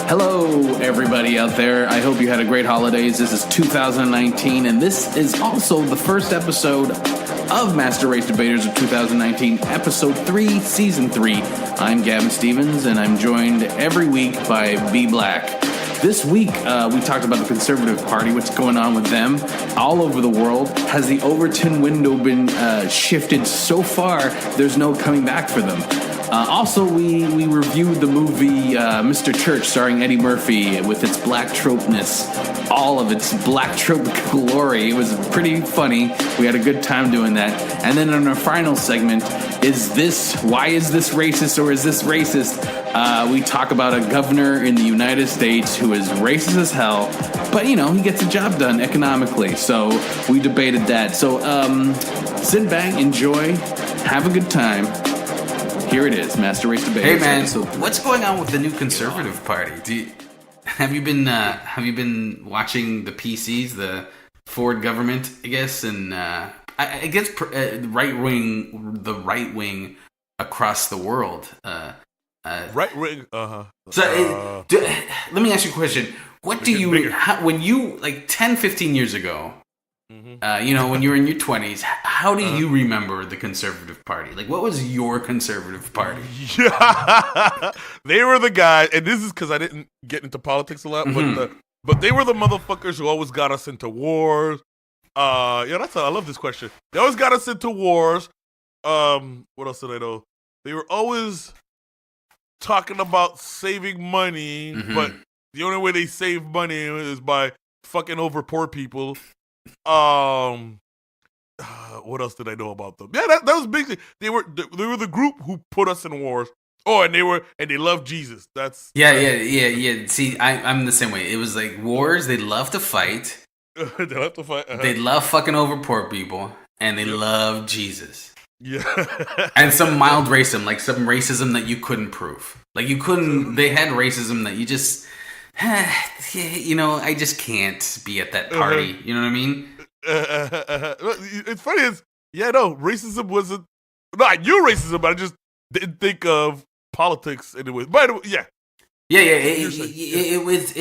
Hello, everybody out there. I hope you had a great holidays. This is 2019, and this is also the first episode of Master Race Debaters of 2019, Episode 3, Season 3. I'm Gavin Stevens, and I'm joined every week by B Black. This week, we talked about the Conservative Party, what's going on with them all over the world. Has the Overton window been shifted so far, there's no coming back for them? Also, we reviewed the movie Mr. Church, starring Eddie Murphy, with its black tropeness, all of its black trope glory. It was pretty funny. We had a good time doing that. And then in our final segment, why is this racist or is this racist? We talk about a governor in the United States who is racist as hell, but, he gets the job done economically. So we debated that. So sit back, enjoy, have a good time. Here it is, Master Race Debaters. Hey man, so what's going on with the new Conservative Party? Have you been watching the PCs, the Ford government, I guess, and I guess the right wing across the world. Right wing, So let me ask you a question. What do you when you like 10, 15 years ago? When you were in your 20s, how do you remember the Conservative Party? Like, what was your Conservative Party? Yeah, they were the guys, and this is because I didn't get into politics a lot, but they were the motherfuckers who always got us into wars. I love this question. They always got us into wars. What else did I know? They were always talking about saving money, but the only way they save money is by fucking over poor people. What else did I know about them? Yeah, that was basically they were the group who put us in wars. Oh, and they loved Jesus. That's yeah. See, I'm the same way. It was like wars. They love to fight. They love to fight. They love fucking over poor people, and they love Jesus. Yeah, and some mild racism, like some racism that you couldn't prove. Like you couldn't. They had racism that you just. I just can't be at that party. You know what I mean? It's funny. Racism wasn't. No, I knew racism, but I just didn't think of politics anyway. By the way, yeah. It was.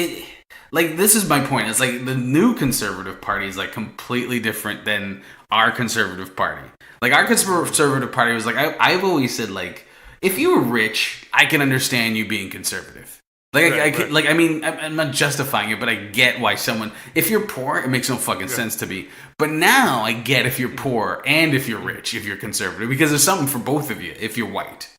Like, this is my point. It's like the new Conservative Party is like completely different than our Conservative Party. Like our Conservative Party was like I've always said, like, if you were rich, I can understand you being conservative. I'm not justifying it, but I get why if you're poor, it makes no fucking sense to me. But now I get if you're poor and if you're rich, if you're conservative, because there's something for both of you if you're white.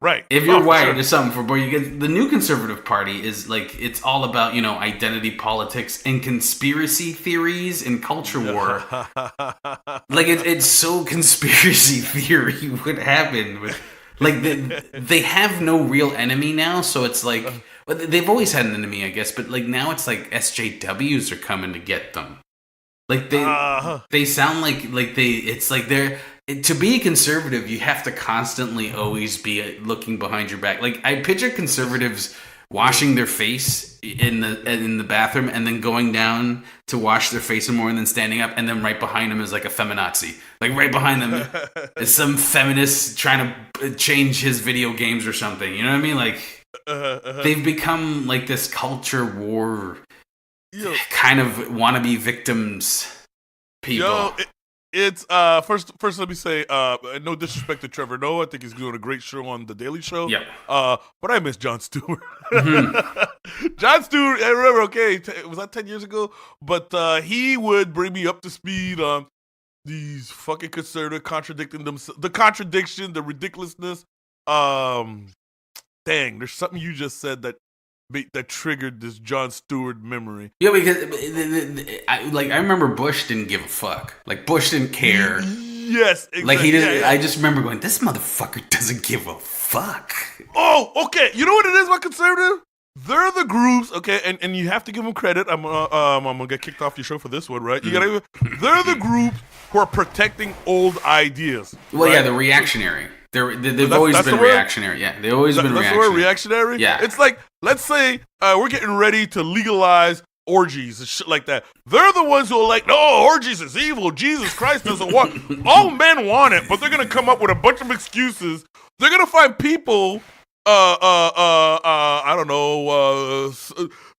Right. If you're white, there's something for both. The new Conservative Party is like, it's all about, identity politics and conspiracy theories and culture war. Like, it's so conspiracy theory what happened with... Like, they have no real enemy now, so it's like... They've always had an enemy, I guess, but like now it's like SJWs are coming to get them. Like, they sound like it's like they're... To be a conservative, you have to constantly always be looking behind your back. Like, I picture conservatives washing their face in the bathroom and then going down to wash their face some more and then standing up, and then right behind them is like a feminazi. Like right behind them is some feminist trying to change his video games or something. You know what I mean? Like they've become like this culture war kind of wannabe victims people. It's first let me say no disrespect to Trevor Noah. I think he's doing a great show on The Daily Show. Yeah. But I miss Jon Stewart. Jon Stewart, I remember, was that 10 years ago? But he would bring me up to speed on these fucking conservatives contradicting themselves, the contradiction, the ridiculousness. Dang, there's something you just said that triggered this Jon Stewart memory. Yeah, because I remember Bush didn't give a fuck. Like, Bush didn't care. Yes, exactly. Like, he didn't. Yeah. I just remember going, this motherfucker doesn't give a fuck. Oh, okay. You know what it is about conservative? They're the groups, okay, and you have to give them credit. I'm gonna get kicked off your show for this one, right? They're the groups who are protecting old ideas. Well, right? Yeah, the reactionary. They've always been reactionary. Yeah, they've always been reactionary. That's the word, reactionary? Yeah. It's like, let's say we're getting ready to legalize orgies and shit like that. They're the ones who are like, no, orgies is evil. Jesus Christ doesn't want. All men want it, but they're gonna come up with a bunch of excuses. They're gonna find people, I don't know,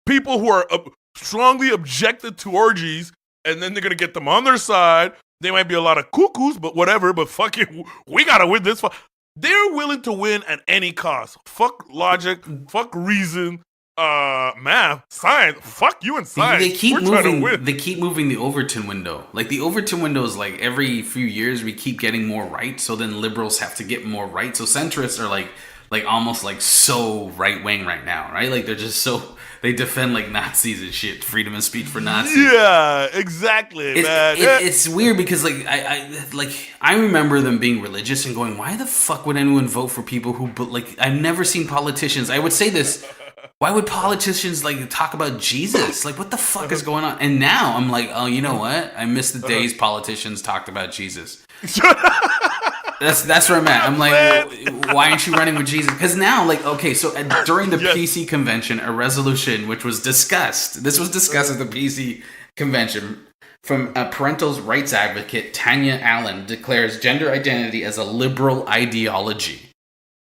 people who are strongly objected to orgies, and then they're gonna get them on their side. They might be a lot of cuckoos, but whatever. But fuck it, we gotta win this fight. They're willing to win at any cost. Fuck logic. Fuck reason. Math, science. Fuck you and science. They keep moving the Overton window. Like the Overton window is like every few years we keep getting more right. So then liberals have to get more right. So centrists are like almost like so right wing right now, right? Like they're just so they defend like Nazis and shit, freedom of speech for Nazis. Yeah, exactly, man. It's weird because like I remember them being religious and going, why the fuck would anyone vote for people who like I've never seen politicians. I would say this. Why would politicians like talk about Jesus? Like, what the fuck is going on? And now I'm like, oh, you know what? I miss the days politicians talked about Jesus. That's where I'm at. I'm like, why aren't you running with Jesus? Because now, like, okay, so during the PC convention, a resolution which was discussed. This was discussed at the PC convention from a parental rights advocate, Tanya Allen, declares gender identity as a liberal ideology.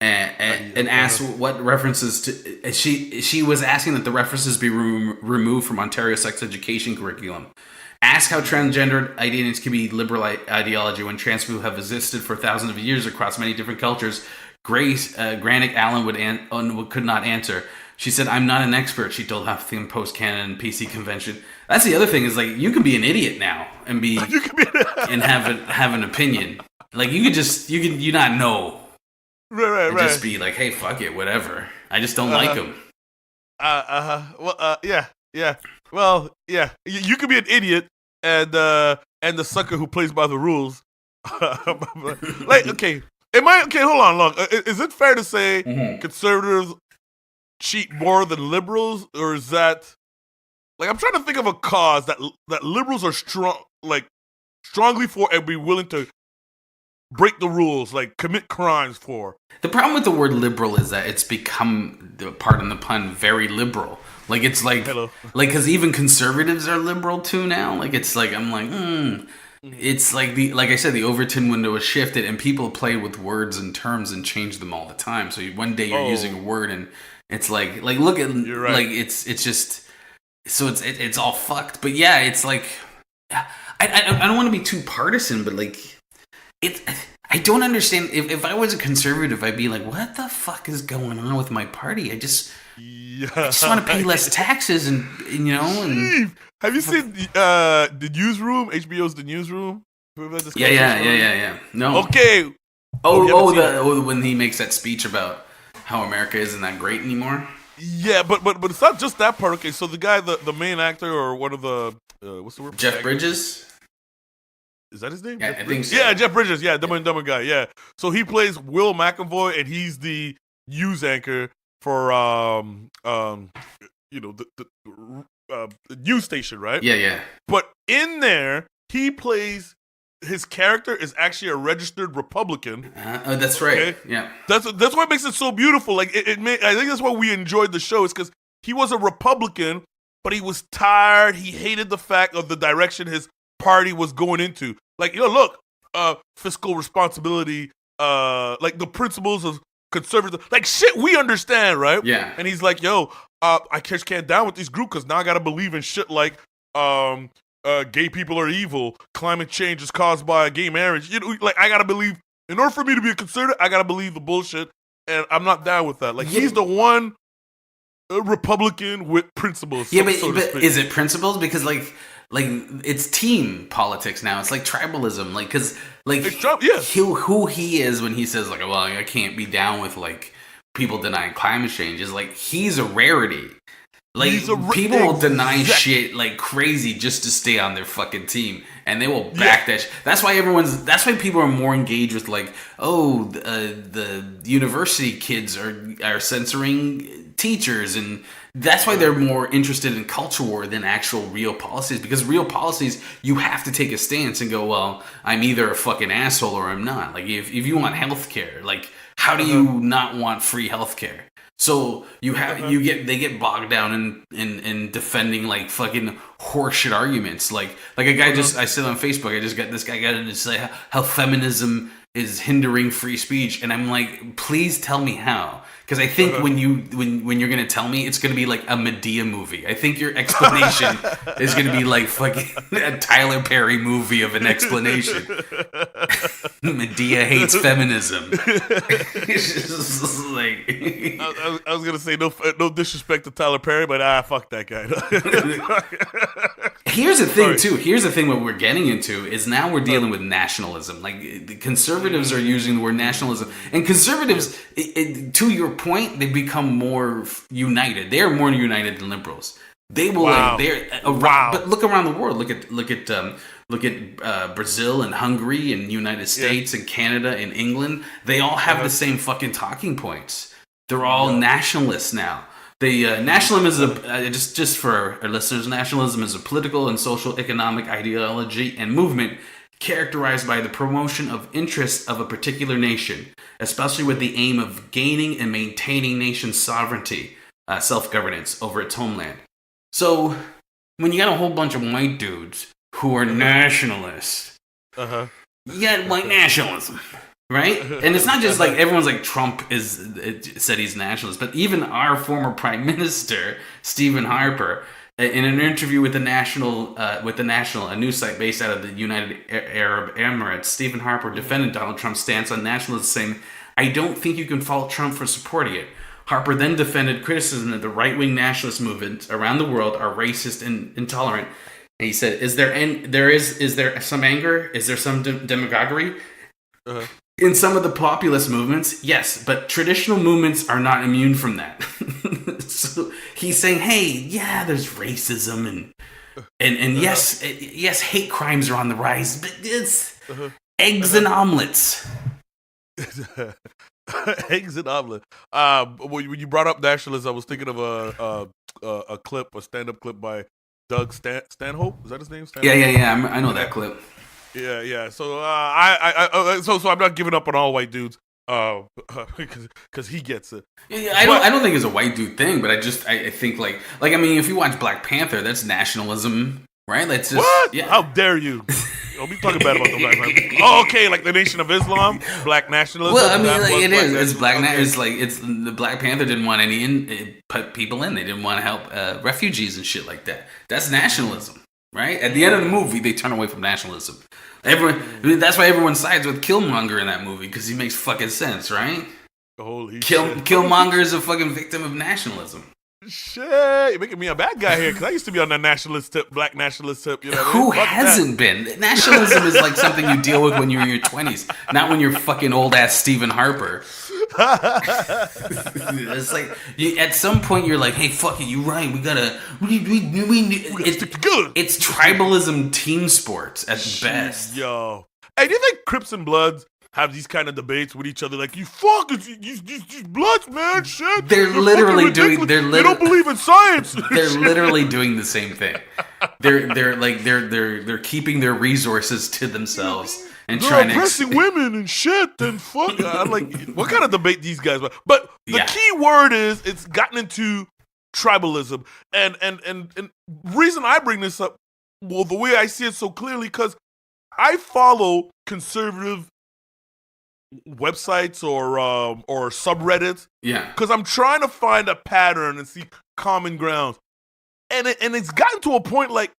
And asked what references to she was asking that the references be removed from Ontario sex education curriculum. Ask how transgendered identities can be liberal ideology when trans people have existed for thousands of years across many different cultures. Granick Allen could not answer. She said, "I'm not an expert," she told Huffington Post Canada and PC Convention. That's the other thing is like you can be an idiot now and and have an opinion. Like you could not know. Right. Just be like, hey, fuck it, whatever. I just don't like him. Well, yeah. Well, yeah. You could be an idiot and the sucker who plays by the rules. Like, okay. Hold on. Is it fair to say conservatives cheat more than liberals, or is that like I'm trying to think of a cause that liberals are strongly for and be willing to break the rules, like commit crimes for. The problem with the word liberal is that it's become, pardon the pun, very liberal. Like it's like, because even conservatives are liberal too now. Like it's like I'm like, it's like like I said, the Overton window is shifted, and people play with words and terms and change them all the time. So one day you're using a word, and it's like look at like it's just so it's all fucked. But yeah, it's like I don't want to be too partisan, but like. I don't understand. If I was a conservative, I'd be like, what the fuck is going on with my party? I just want to pay less taxes and you know. And, have you seen the Newsroom? HBO's The Newsroom? Yeah. No. Okay. When he makes that speech about how America isn't that great anymore. Yeah, but it's not just that part. Okay, so the guy, the main actor or one of the what's the word? Jeff Bridges. Is that his name? Yeah, I think so. Yeah, Jeff Bridges. Yeah, Dumb and Dumber guy. Yeah. So he plays Will McAvoy, and he's the news anchor for the news station, right? Yeah. But in there, he plays his character is actually a registered Republican. That's right. Okay? Yeah. That's what makes it so beautiful. Like I think that's why we enjoyed the show, is because he was a Republican, but he was tired. He hated the fact of the direction his party was going into. Like, look, fiscal responsibility, like the principles of conservative, like shit we understand, right? Yeah. And he's like, I just can't down with this group because now I gotta believe in shit like gay people are evil, climate change is caused by gay marriage. Like I gotta believe, in order for me to be a conservative, I gotta believe the bullshit, and I'm not down with that. Like he's the one Republican with principles. Yeah, but is it principles? Because like it's team politics now. It's like tribalism. Like because who he is when he says like, well, I can't be down with like people denying climate change is like he's a rarity. Like people will deny shit like crazy just to stay on their fucking team, and they will back that. That's why people are more engaged with like, the university kids are censoring teachers, and that's why they're more interested in culture war than actual real policies. Because real policies, you have to take a stance and go, well, I'm either a fucking asshole or I'm not. Like if you want healthcare, like how do you not want free healthcare? So they get bogged down in defending like fucking horseshit arguments. Like a guy I said on Facebook, I just got this guy got to say how feminism is hindering free speech, and I'm like, please tell me how. Because I think when you're gonna tell me, it's gonna be like a Medea movie. I think your explanation is gonna be like fucking a Tyler Perry movie of an explanation. Medea hates feminism. It's just like I was gonna say no disrespect to Tyler Perry, but fuck that guy. Here's the thing too. Here's the thing. What we're getting into is now we're dealing with nationalism. Like the conservatives are using the word nationalism, and conservatives, to your point, they become more united. They are more united than liberals. They will. Wow. But look around the world. Look at Brazil and Hungary and United States and Canada and England. They all have the same fucking talking points. They're all nationalists now. The nationalism is just for our listeners. Nationalism is a political and social economic ideology and movement characterized by the promotion of interests of a particular nation, especially with the aim of gaining and maintaining nation sovereignty, self-governance over its homeland. So, when you got a whole bunch of white dudes who are nationalists, you got white nationalism, right? And it's not just like everyone's like Trump said he's nationalist, but even our former Prime Minister Stephen Harper, in an interview with the National, a news site based out of the United Arab Emirates, Stephen Harper defended Donald Trump's stance on nationalism, saying, "I don't think you can fault Trump for supporting it." Harper then defended criticism that the right-wing nationalist movements around the world are racist and intolerant. And he said, "Is there some anger? Is there some demagoguery in some of the populist movements? Yes, but traditional movements are not immune from that." So he's saying, "Hey, yeah, there's racism and yes, hate crimes are on the rise, but it's eggs and omelets." Eggs and omelet. When you brought up nationalism, I was thinking of a stand-up clip by Doug Stanhope. Is that his name? Stanhope? Yeah. I know that clip. Yeah. So so I'm not giving up on all white dudes, because he gets it. Yeah, I don't think it's a white dude thing, but I think like I mean, if you watch Black Panther, that's nationalism, right? Let's just what? Yeah. How dare you? Don't be talking bad about the Black Panther. Oh, okay, like the Nation of Islam, Black nationalism. Well, I mean, like, it is. It's Black. Okay. It's the Black Panther didn't want put people in. They didn't want to help refugees and shit like that. That's nationalism, right? At the end of the movie, they turn away from nationalism. That's why everyone sides with Killmonger in that movie, because he makes fucking sense, right? Holy shit. Killmonger is a fucking victim of nationalism. Shit, you're making me a bad guy here, because I used to be on the nationalist tip, black nationalist tip. You know Who hasn't been? Nationalism is like something you deal with when you're in your 20s, not when you're fucking old ass Stephen Harper. It's like at some point you're like, hey, fuck it, you're right. We gotta. It's tribalism team sports at best. Yo, and you think Crips and Bloods have these kind of debates with each other, like, you Bloods, man, shit. They don't believe in science. They're literally doing the same thing. They're keeping their resources to themselves and trying to oppressing women and shit. And fuck, I'm like, what kind of debate these guys want? But the key word is it's gotten into tribalism, and reason I bring this up, well, the way I see it so clearly, because I follow conservative websites or subreddits, because I'm trying to find a pattern and see common grounds, and it's gotten to a point like,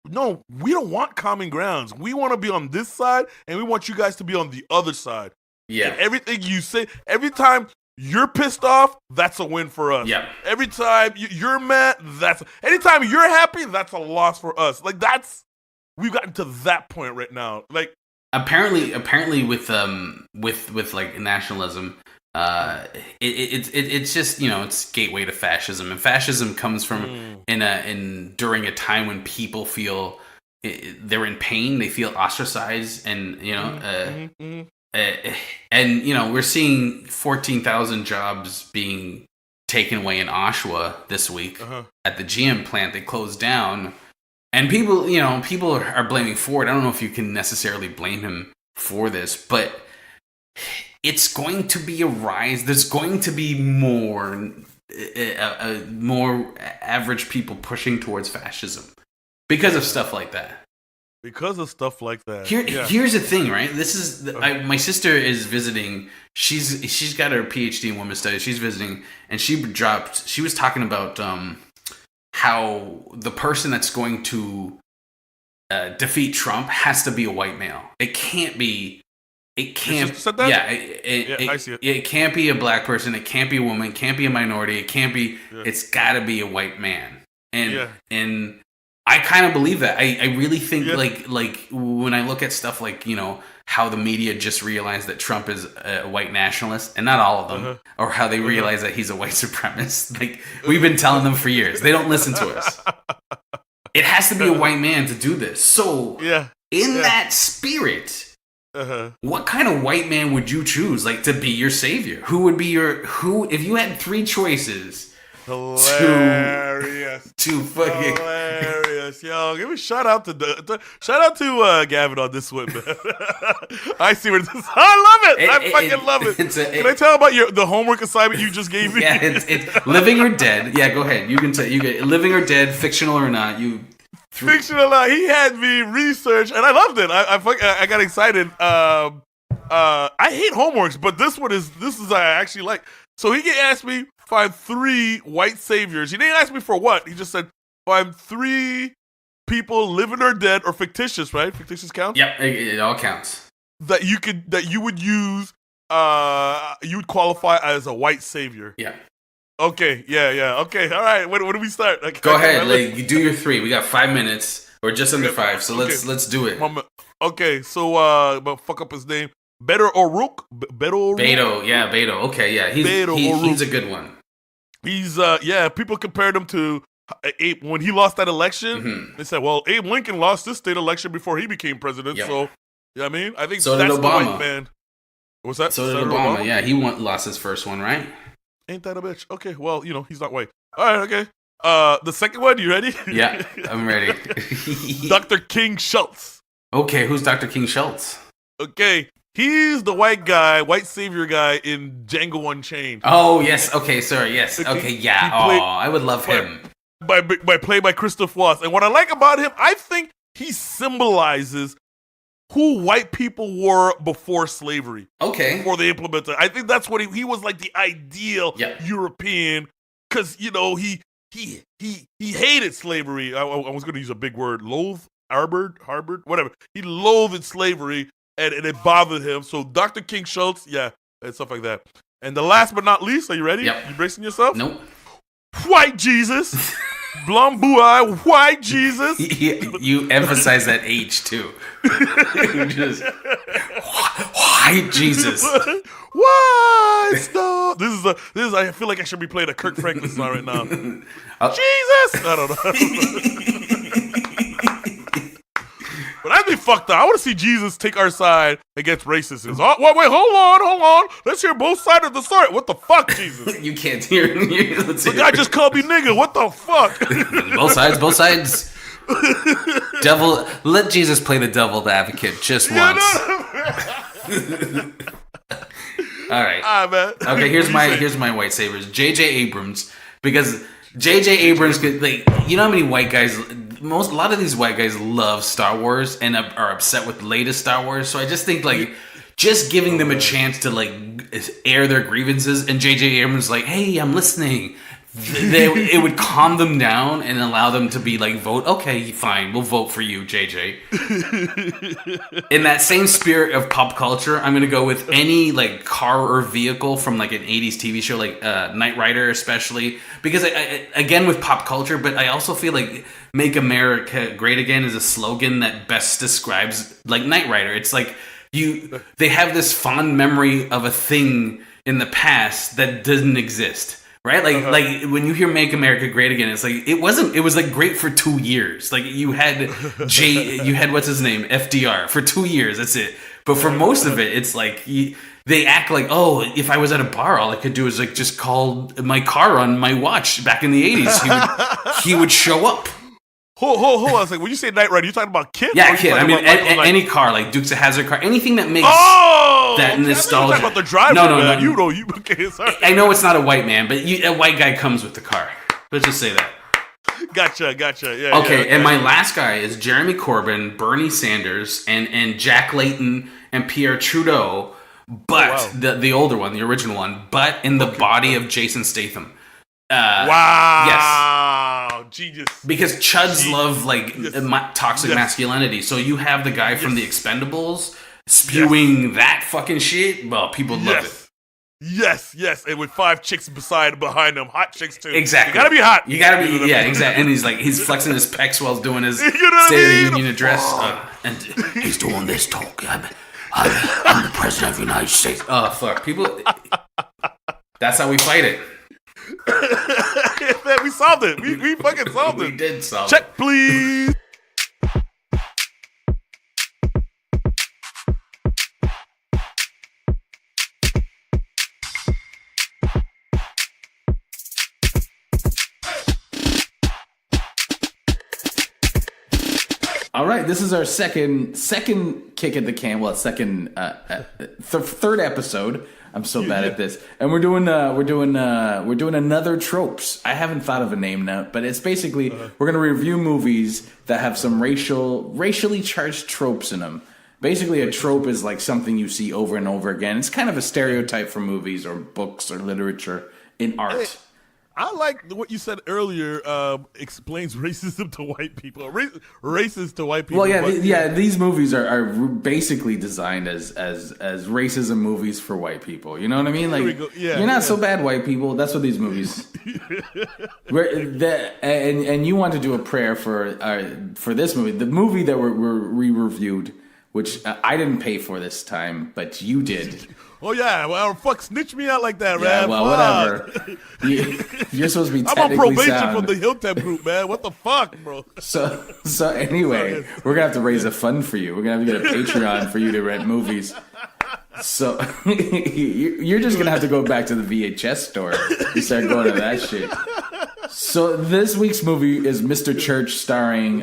no, we don't want common grounds. We want to be on this side, and we want you guys to be on the other side. And everything you say, every time you're pissed off, that's a win for us. Every time you're mad, anytime you're happy, that's a loss for us. Like, we've gotten to that point right now. Like, Apparently, with like nationalism, it's just, you know, it's gateway to fascism, and fascism comes from during a time when people feel they're in pain, they feel ostracized, and you know, and you know, we're seeing 14,000 jobs being taken away in Oshawa this week at the GM plant. They closed down. And people are blaming Ford. I don't know if you can necessarily blame him for this, but it's going to be a rise. There's going to be more average people pushing towards fascism because of stuff like that. Because of stuff like that. Here's the thing, right? This is my sister is visiting. She's got her PhD in women's studies. She's visiting, and she was talking about how the person that's going to defeat Trump has to be a white male. It can't be. It can't. Yeah, I see it. It can't be a black person. It can't be a woman. It can't be a minority. It can't be. Yeah. It's got to be a white man. And I kind of believe that. I really think like when I look at stuff like, you know, how the media just realized that Trump is a white nationalist, and not all of them, or how they realize that he's a white supremacist. Like, we've been telling them for years. They don't listen to us. It has to be a white man to do this. So in that spirit, what kind of white man would you choose, like, to be your savior? Who would be if you had three choices? Hilarious. To fucking hilarious. Yo, give a shout out to Gavin on this one, man. I see where this is. I love it. I fucking love it. Can I tell about the homework assignment you just gave me? Yeah, it's living or dead. Yeah, go ahead. You can say you get living or dead, fictional or not. Fictional. He had me research, and I loved it. I got excited. I hate homeworks, but this is I actually like. So he asked me find 3 white saviors. He didn't ask me for what. He just said find 3 people, living or dead, or fictitious. Right? Fictitious counts. Yep, it all counts. That you would use. You would qualify as a white savior. Yeah. Okay. Yeah. Okay. All right. When do we start? Okay, go ahead. Like, you do your 3. We got 5 minutes, or just under 5. So let's do it. Okay. So but fuck up his name. Beto O'Rourke. Beto. Yeah, Beto. Okay. Yeah. He's a good one. He's people compared him to Abe when he lost that election. Mm-hmm. They said, well, Abe Lincoln lost this state election before he became president. Yep. So, you know what I mean? I think so that's did Obama. The white man. What's that? So did Obama. Yeah, he lost his first one, right? Ain't that a bitch? Okay, well, you know, he's not white. All right, okay. The second one, you ready? Yeah, I'm ready. Dr. King Schultz. Okay, who's Dr. King Schultz? Okay, he's the white savior guy in Django Unchained. Oh, yes. Okay, sorry. Yes. Okay, yeah. I would love him. Played by Christoph Waltz. And what I like about him, I think he symbolizes who white people were before slavery. Okay. Before they implemented. I think that's what he was, like the ideal European, because, you know, he hated slavery. I was going to use a big word. Harbored, whatever. He loathed slavery, and it bothered him. So Dr. King Schultz, and stuff like that. And the last but not least, are you ready? Yep. You bracing yourself? Nope. White Jesus. Blonde blue-eye, white Jesus. You emphasize that H too. Just, white Jesus. White stuff. This is. I feel like I should be playing a Kirk Franklin song right now. Jesus. I don't know. But I'd be fucked up. I want to see Jesus take our side against racists. Oh, wait, hold on. Let's hear both sides of the story. What the fuck, Jesus? You can't hear me. The guy just called me nigga. What the fuck? Both sides. Devil, let Jesus play the devil's advocate just once. All right. Man. Okay, here's my white sabers. J.J. Abrams, because J.J. Abrams could, like, you know how many white guys. A lot of these white guys love Star Wars and are upset with the latest Star Wars. So I just think, like, just giving them a chance to, like, air their grievances, and J.J. Abrams like, hey, I'm listening. It would calm them down and allow them to be like, vote. Okay, fine, we'll vote for you, JJ. In that same spirit of pop culture, I'm gonna go with any like car or vehicle from like an 80s TV show, like Knight Rider, especially because I, again with pop culture. But I also feel like "Make America Great Again" is a slogan that best describes like Knight Rider. It's like they have this fond memory of a thing in the past that doesn't exist. Right? Like when you hear "Make America Great Again," it's like it was like great for 2 years. Like you had what's his name? FDR for 2 years, that's it. But for most of it, it's like they act like, oh, if I was at a bar, all I could do is like just call my car on my watch back in the 80s. He would show up. Hold on a second. When you say Knight Rider, you talking about Kit? Yeah, Kit. I mean, any car, like Dukes of Hazzard car, anything that makes that nostalgia. You talking about the driver? No. You know, okay, sorry. I know it's not a white man, but a white guy comes with the car. Let's just say that. Gotcha. Yeah. Okay, and my last guy is Jeremy Corbyn, Bernie Sanders, and Jack Layton and Pierre Trudeau, but the older one, the original one, but in the body of Jason Statham. Wow. Yes. Genius. Because chuds love toxic masculinity. So you have the guy from the Expendables spewing that fucking shit. Well, people love it. Yes, and with 5 chicks behind him, hot chicks too. Exactly. You gotta be hot. You gotta be, exactly. And he's flexing his pecs while doing his State of the Union address. And he's doing this talk. I'm the president of the United States. Oh, fuck. People, that's how we fight it. Man, we solved it. We fucking solved it. We did solve it. Check, please. All right, this is our second kick at the can. Well, third episode. I'm so bad at this, and we're doing another tropes. I haven't thought of a name now, but it's basically we're gonna review movies that have some racially charged tropes in them. Basically, a trope is like something you see over and over again. It's kind of a stereotype for movies or books or literature in art. I like what you said earlier. Explains racism to white people. Racist to white people. Well, these movies are basically designed as racism movies for white people. You know what I mean? Like, you're not so bad, white people. That's what these movies. And you want to do a prayer for this movie, the movie that we reviewed, which I didn't pay for this time, but you did. Oh yeah, well, snitch me out like that, man. Yeah, well, whatever. You're supposed to be technically I'm on probation sound. from the Hilltop group, man. What the fuck, bro? So anyway, we're gonna have to raise a fund for you. We're gonna have to get a Patreon for you to rent movies. So you're just gonna have to go back to the VHS store and start going to that shit. So this week's movie is Mr. Church, starring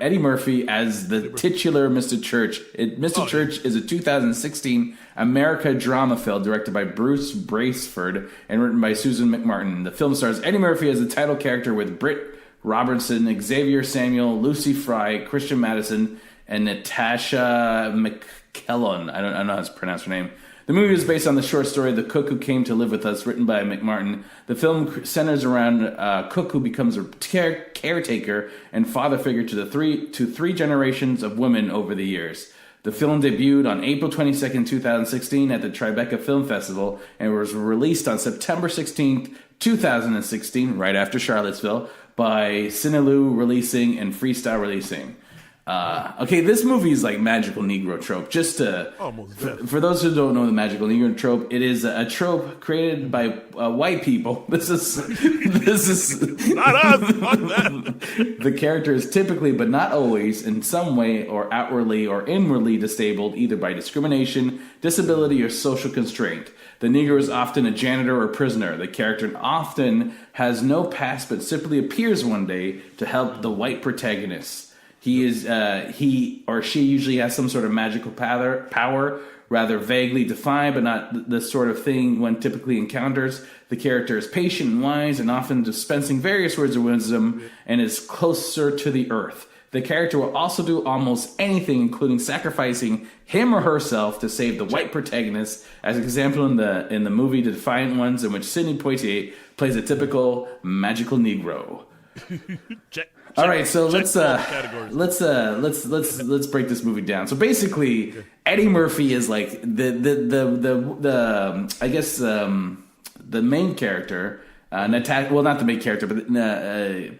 Eddie Murphy as the titular Mr. Church. Mr. Church is a 2016 America drama film directed by Bruce Braceford and written by Susan McMartin. The film stars Eddie Murphy as the title character with Britt Robertson, Xavier Samuel, Lucy Fry, Christian Madison, and Natasha McKellon. I don't know how to pronounce her name. The movie is based on the short story The Cook Who Came to Live With Us, written by McMartin. The film centers around Cook, who becomes a caretaker and father figure to three generations of women over the years. The film debuted on April 22nd, 2016 at the Tribeca Film Festival and was released on September 16th, 2016, right after Charlottesville, by Cinelu Releasing and Freestyle Releasing. Okay, this movie is like magical Negro trope. Just for those who don't know the magical Negro trope, it is a trope created by white people. This is not us. Fuck that. The character is typically, but not always, in some way or outwardly or inwardly disabled, either by discrimination, disability, or social constraint. The Negro is often a janitor or prisoner. The character often has no past, but simply appears one day to help the white protagonist. He or she usually has some sort of magical power, rather vaguely defined, but not the sort of thing one typically encounters. The character is patient and wise, and often dispensing various words of wisdom, and is closer to the earth. The character will also do almost anything, including sacrificing him or herself to save the white protagonist, as an example in the movie The Defiant Ones, in which Sidney Poitier plays a typical magical Negro. Check. All right, so let's break this movie down. So basically, Eddie Murphy is like the main character. Not the main character, but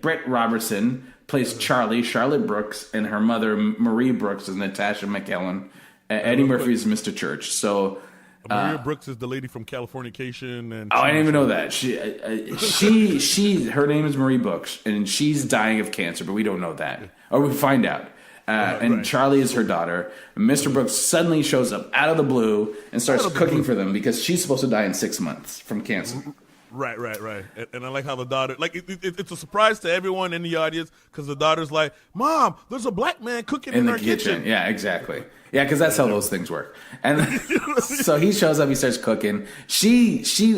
Brett Robertson plays Charlie. Charlotte Brooks and her mother Marie Brooks is Natasha McKellen. Eddie Murphy is Mr. Church. So. Maria Brooks is the lady from Californication, and I didn't even know that. Her name is Marie Brooks, and she's dying of cancer, but we don't know that, or we find out. And Charlie is her daughter. Mr. Brooks suddenly shows up out of the blue and starts cooking for them because she's supposed to die in 6 months from cancer. Right. And I like how the daughter, like, it's a surprise to everyone in the audience because the daughter's like, Mom, there's a black man cooking in our kitchen. Yeah, exactly. Yeah, because that's how those things work. And so he shows up, he starts cooking. She,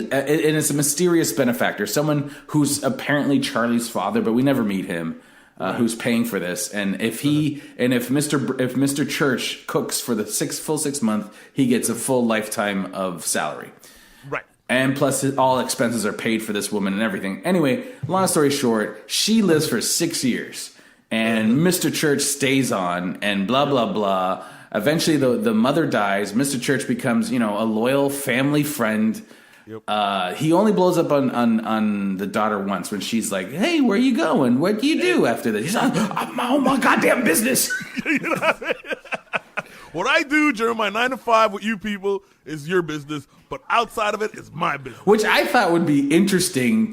and it's a mysterious benefactor, someone who's apparently Charlie's father, but we never meet him, who's paying for this. And if Mr. Church cooks for the full 6 months, he gets a full lifetime of salary. Right. And plus, all expenses are paid for this woman and everything. Anyway, long story short, she lives for 6 years. And Mr. Church stays on and blah, blah, blah. Eventually, the mother dies. Mr. Church becomes, a loyal family friend. Yep. He only blows up on the daughter once when she's like, hey, where you going? What do you do after this? He's like, I'm on my goddamn business. What I do during my 9 to 5 with you people is your business, but outside of it is my business. Which I thought would be interesting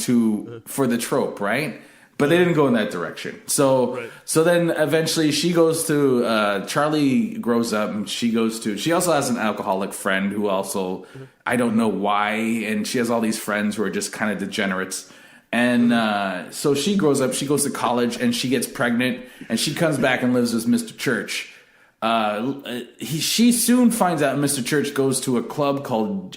for the trope, right? But they didn't go in that direction. So then eventually she goes to Charlie grows up and she also has an alcoholic friend who also I don't know why, and she has all these friends who are just kind of degenerates. And so she grows up, she goes to college and she gets pregnant and she comes back and lives with Mr. Church. She soon finds out Mr. Church goes to a club called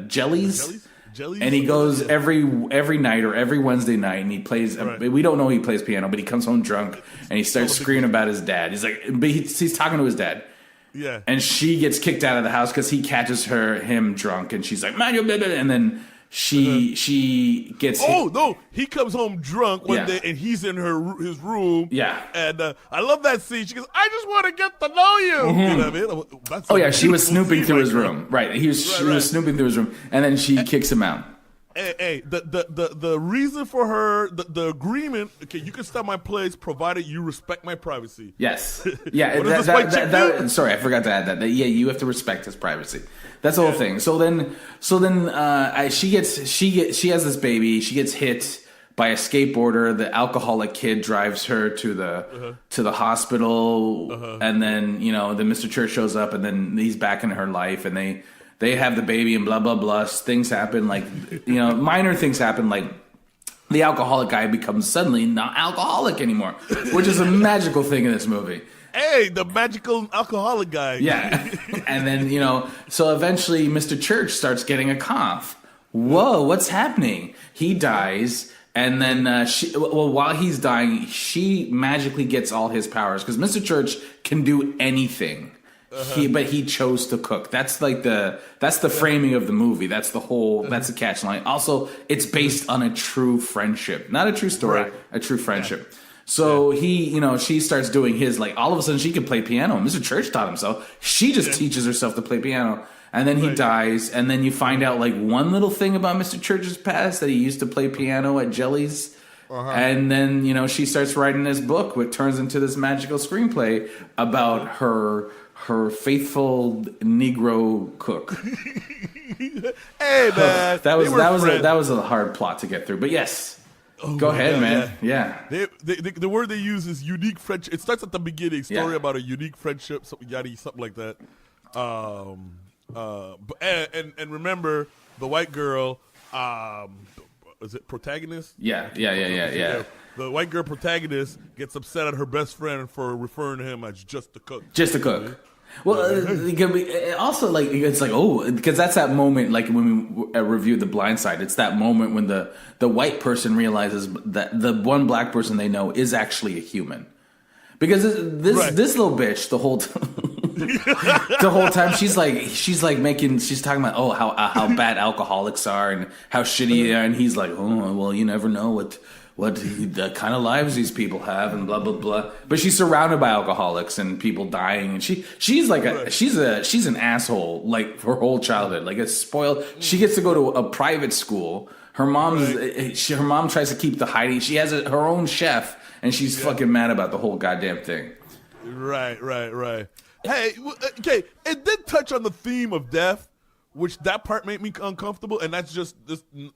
Jellies. And he goes every night or every Wednesday night, and he plays. We don't know he plays piano, but he comes home drunk and he starts screaming about his dad. He's like, but he's talking to his dad. Yeah. And she gets kicked out of the house because he catches him drunk, and she's like, "Man, you're blah, blah," and then she gets. Oh no! He comes home drunk one day, and he's in his room. Yeah, and I love that scene. She goes, "I just want to get to know you." Mm-hmm. You know what I mean? She was snooping through his room. Right, she was snooping through his room, and then she kicks him out. Hey, the reason for her, the agreement. Okay, you can stop my place provided you respect my privacy. Yes. Yeah. Sorry, I forgot to add that. Yeah, you have to respect his privacy. That's the whole thing. So then, she has this baby. She gets hit by a skateboarder. The alcoholic kid drives her to the hospital, and then then Mr. Church shows up, and then he's back in her life, and they have the baby, and blah blah blah. Things happen, like minor things happen, like the alcoholic guy becomes suddenly not alcoholic anymore, which is a magical thing in this movie. Hey, the magical alcoholic guy. Yeah. And then, so eventually Mr. Church starts getting a cough. Whoa, what's happening? He dies. And then, while he's dying, she magically gets all his powers because Mr. Church can do anything. But he chose to cook. That's the framing of the movie. That's the catch line. Also, it's based on a true friendship, not a true story, a true friendship. So she starts doing his, like, all of a sudden she can play piano. Mr. Church taught himself. She just teaches herself to play piano. And then he dies. And then you find out, like, one little thing about Mr. Church's past, that he used to play piano at Jellies. And then, she starts writing this book, which turns into this magical screenplay about her faithful Negro cook. Hey, man. that was a hard plot to get through. But yes. Go ahead, man. Yeah. The word they use is unique friendship. It starts at the beginning. Story about a unique friendship, something like that. And remember the white girl. Is it protagonist? Yeah. The white girl protagonist gets upset at her best friend for referring to him as just a cook. Just a cook. Well, also, like, it's like, because that's that moment, like when we reviewed The Blind Side, it's that moment when the white person realizes that the one black person they know is actually a human. Because this little bitch, the whole time she's talking about how bad alcoholics are and how shitty they are, and he's like, oh well, you never know what the kind of lives these people have, and blah blah blah. But she's surrounded by alcoholics and people dying, and she's an asshole, like, her whole childhood, like, a spoiled. She gets to go to a private school. Her mom tries to keep the hiding. She has her own chef, and she's fucking mad about the whole goddamn thing. Right. Hey, okay, it did touch on the theme of death, which that part made me uncomfortable, and that's just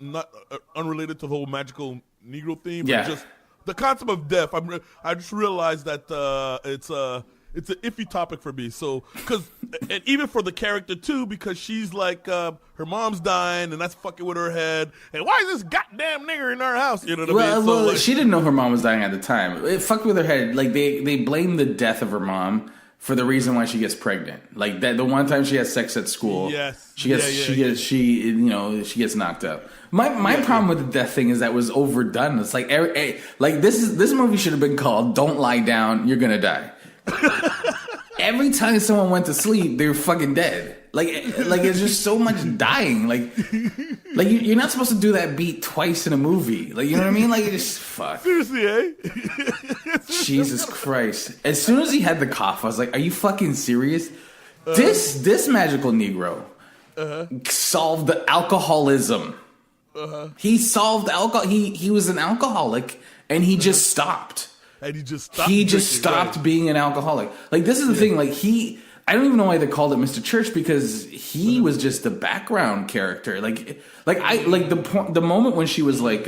not unrelated to the whole magical Negro theme. Yeah. But just the concept of death. I just realized that it's an iffy topic for me. So, and even for the character too, because she's like, her mom's dying, and that's fucking with her head. And why is this goddamn nigger in our house? You know what I mean? So, well, she didn't know her mom was dying at the time. It fucked with her head. Like they blame the death of her mom for the reason why she gets pregnant. Like that, the one time she has sex at school, she gets knocked up. My problem with the death thing is that it was overdone. It's like this movie should have been called "Don't Lie Down, You're Gonna Die." Every time someone went to sleep, they were fucking dead. Like it's just so much dying. Like you're not supposed to do that beat twice in a movie. Like, you know what I mean? Like, it's fuck. Seriously, eh? Jesus Christ! As soon as he had the cough, I was like, "Are you fucking serious?" This magical Negro solved the alcoholism. He solved alcohol. He was an alcoholic, and he just stopped. And he just stopped being an alcoholic. Like, this is the thing. Like, I don't even know why they called it Mr. Church, because he was just the background character. The moment when she was like,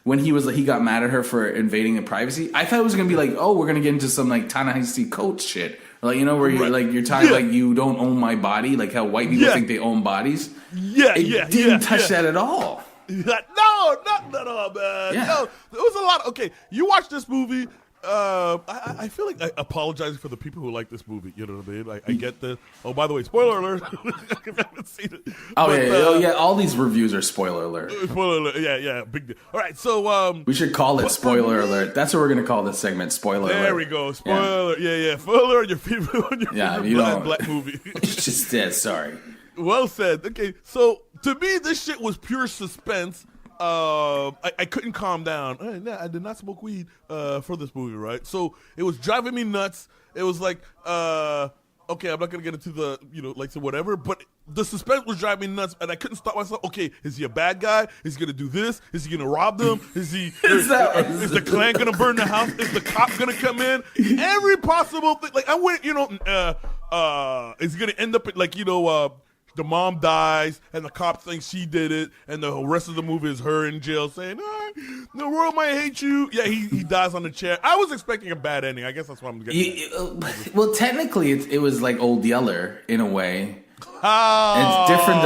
when he got mad at her for invading the privacy, I thought it was gonna be like, oh, we're gonna get into some like Ta-Nehisi Coates shit, like, you know, where you're talking like, you don't own my body, like how white people think they own bodies. It didn't touch that at all. No, not at all, man. Yeah. No, there was a lot. Okay, you watch this movie. I feel like I apologize for the people who like this movie. You know what I mean? I get this. Oh, by the way, spoiler alert! If you haven't seen it. All these reviews are spoiler alert. Spoiler alert! Yeah, big deal. All right, so we should call it spoiler alert. That's what we're gonna call this segment. Spoiler alert. There we go. Spoiler. Yeah. Spoiler on your favorite black movie. It's just dead. Sorry. Well said. Okay, so to me, this shit was pure suspense. I couldn't calm down. I did not smoke weed for this movie, right? So it was driving me nuts. It was like, okay, I'm not gonna get into the, so whatever, but the suspense was driving me nuts, and I couldn't stop myself. Okay, is he a bad guy? Is he gonna do this? Is he gonna rob them? Is is the Klan gonna burn the house? Is the cop gonna come in? Every possible thing. Like, I went, is he gonna end up at, like, the mom dies, and the cop thinks she did it, and the rest of the movie is her in jail saying, the world might hate you. Yeah, he dies on the chair. I was expecting a bad ending. I guess that's what I'm getting at. Well, technically, it was like Old Yeller in a way. It's different.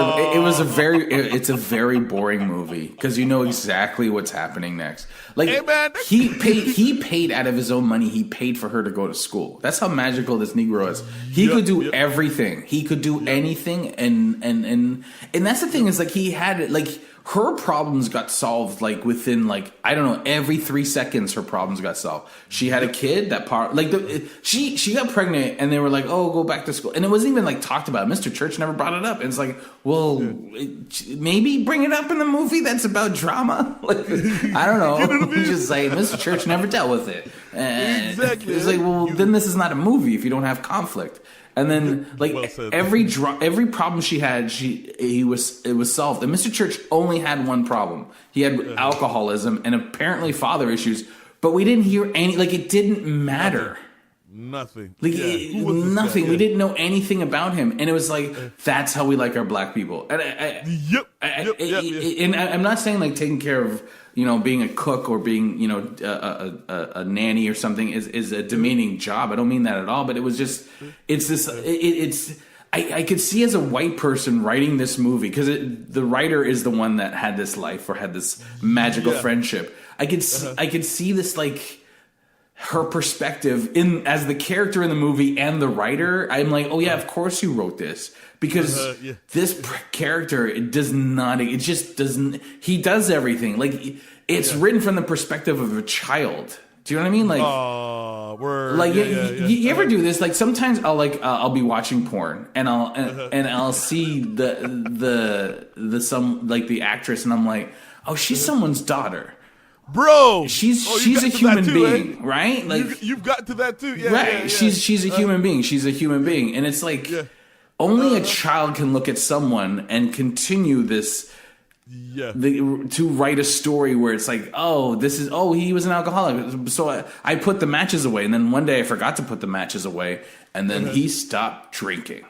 It's a very boring movie because you know exactly what's happening next. Like, hey, man, he paid out of his own money. He paid for her to go to school. That's how magical this Negro is. He could do everything. He could do anything, and that's the thing is, like, he had it. Like, her problems got solved, like, within, like, I don't know, every 3 seconds her problems got solved. She had a kid, that part, like, she got pregnant, and they were like, oh, go back to school. And it wasn't even, like, talked about. Mr. Church never brought it up. And it's like, well, maybe bring it up in the movie that's about drama. Like, I don't know. Just like, Mr. Church never dealt with it. And exactly. It's like, well, then this is not a movie if you don't have conflict. And then, like, every problem she had, it was solved. And Mr. Church only had one problem. He had alcoholism and apparently father issues. But we didn't hear any. Like, it didn't matter. Nothing. Like, nothing. We didn't know anything about him, and it was like, that's how we like our black people. And and I'm not saying like taking care of, being a cook or being, a nanny or something is a demeaning job. I don't mean that at all. But it was just, I could see as a white person writing this movie, because the writer is the one that had this life or had this magical friendship. I could see this, like, her perspective as the character in the movie and the writer. I'm like, oh yeah, of course you wrote this, because this character, it just doesn't. He does everything. Like, it's written from the perspective of a child. Do you know what I mean? Like, you ever do this? Like, sometimes I'll be watching porn and I'll see the actress, and I'm like, oh, she's someone's daughter. Bro, she's a human being, right? Like, you've got to that too, right? She's a human being. She's a human being, and it's like only a child can look at someone and continue this. To write a story where it's like, he was an alcoholic, so I put the matches away, and then one day I forgot to put the matches away, and then he stopped drinking.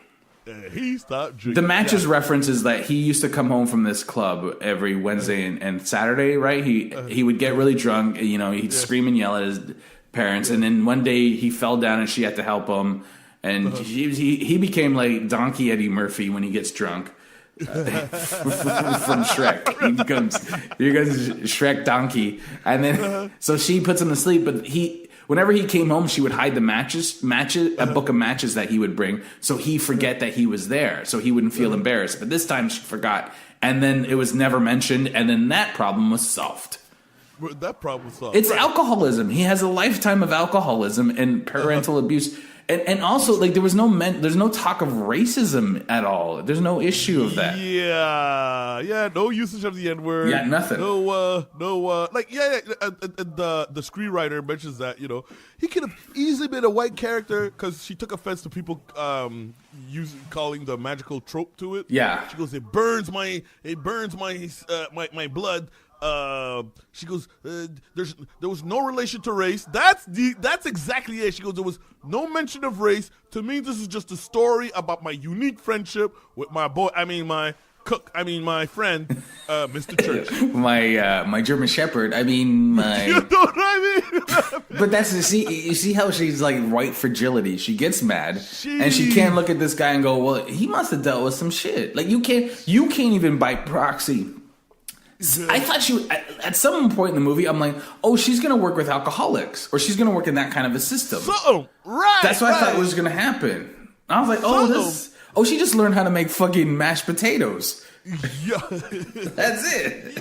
The matches reference is that he used to come home from this club every Wednesday and Saturday, right? He would get really drunk, he'd scream and yell at his parents, and then one day he fell down and she had to help him, and he became like Donkey Eddie Murphy when he gets drunk. From Shrek, here goes Shrek Donkey, and then so she puts him to sleep. But whenever he came home, she would hide the matches, a book of matches that he would bring, so he forget that he was there, so he wouldn't feel embarrassed. But this time she forgot, and then it was never mentioned, and then that problem was solved. That problem was solved. It's alcoholism. He has a lifetime of alcoholism and parental abuse. And also, like, there's no talk of racism at all. There's no issue of that. Yeah, no usage of the N-word. Yeah, nothing. The screenwriter mentions that, he could have easily been a white character because she took offense to people calling the magical trope to it. Yeah. She goes, it burns my blood. She goes, there was no relation to race. That's exactly it. She goes, there was no mention of race. To me, this is just a story about my unique friendship with my friend, Mr. Church. my German Shepherd. You know what I mean? But you see how she's like white fragility. She gets mad and she can't look at this guy and go, well, he must have dealt with some shit. Like you can't even by proxy. I thought at some point in the movie, I'm like, oh, she's going to work with alcoholics, or she's going to work in that kind of a system. That's what I thought was going to happen. I was like, she just learned how to make fucking mashed potatoes. Yeah. That's it.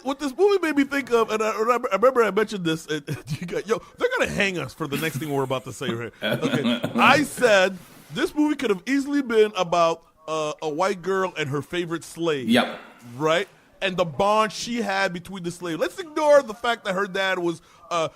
What this movie made me think of, and I remember I mentioned this, and they're going to hang us for the next thing we're about to say right. Okay. I said this movie could have easily been about a white girl and her favorite slave. Yep. Right? And the bond she had between the slave. Let's ignore the fact that her dad was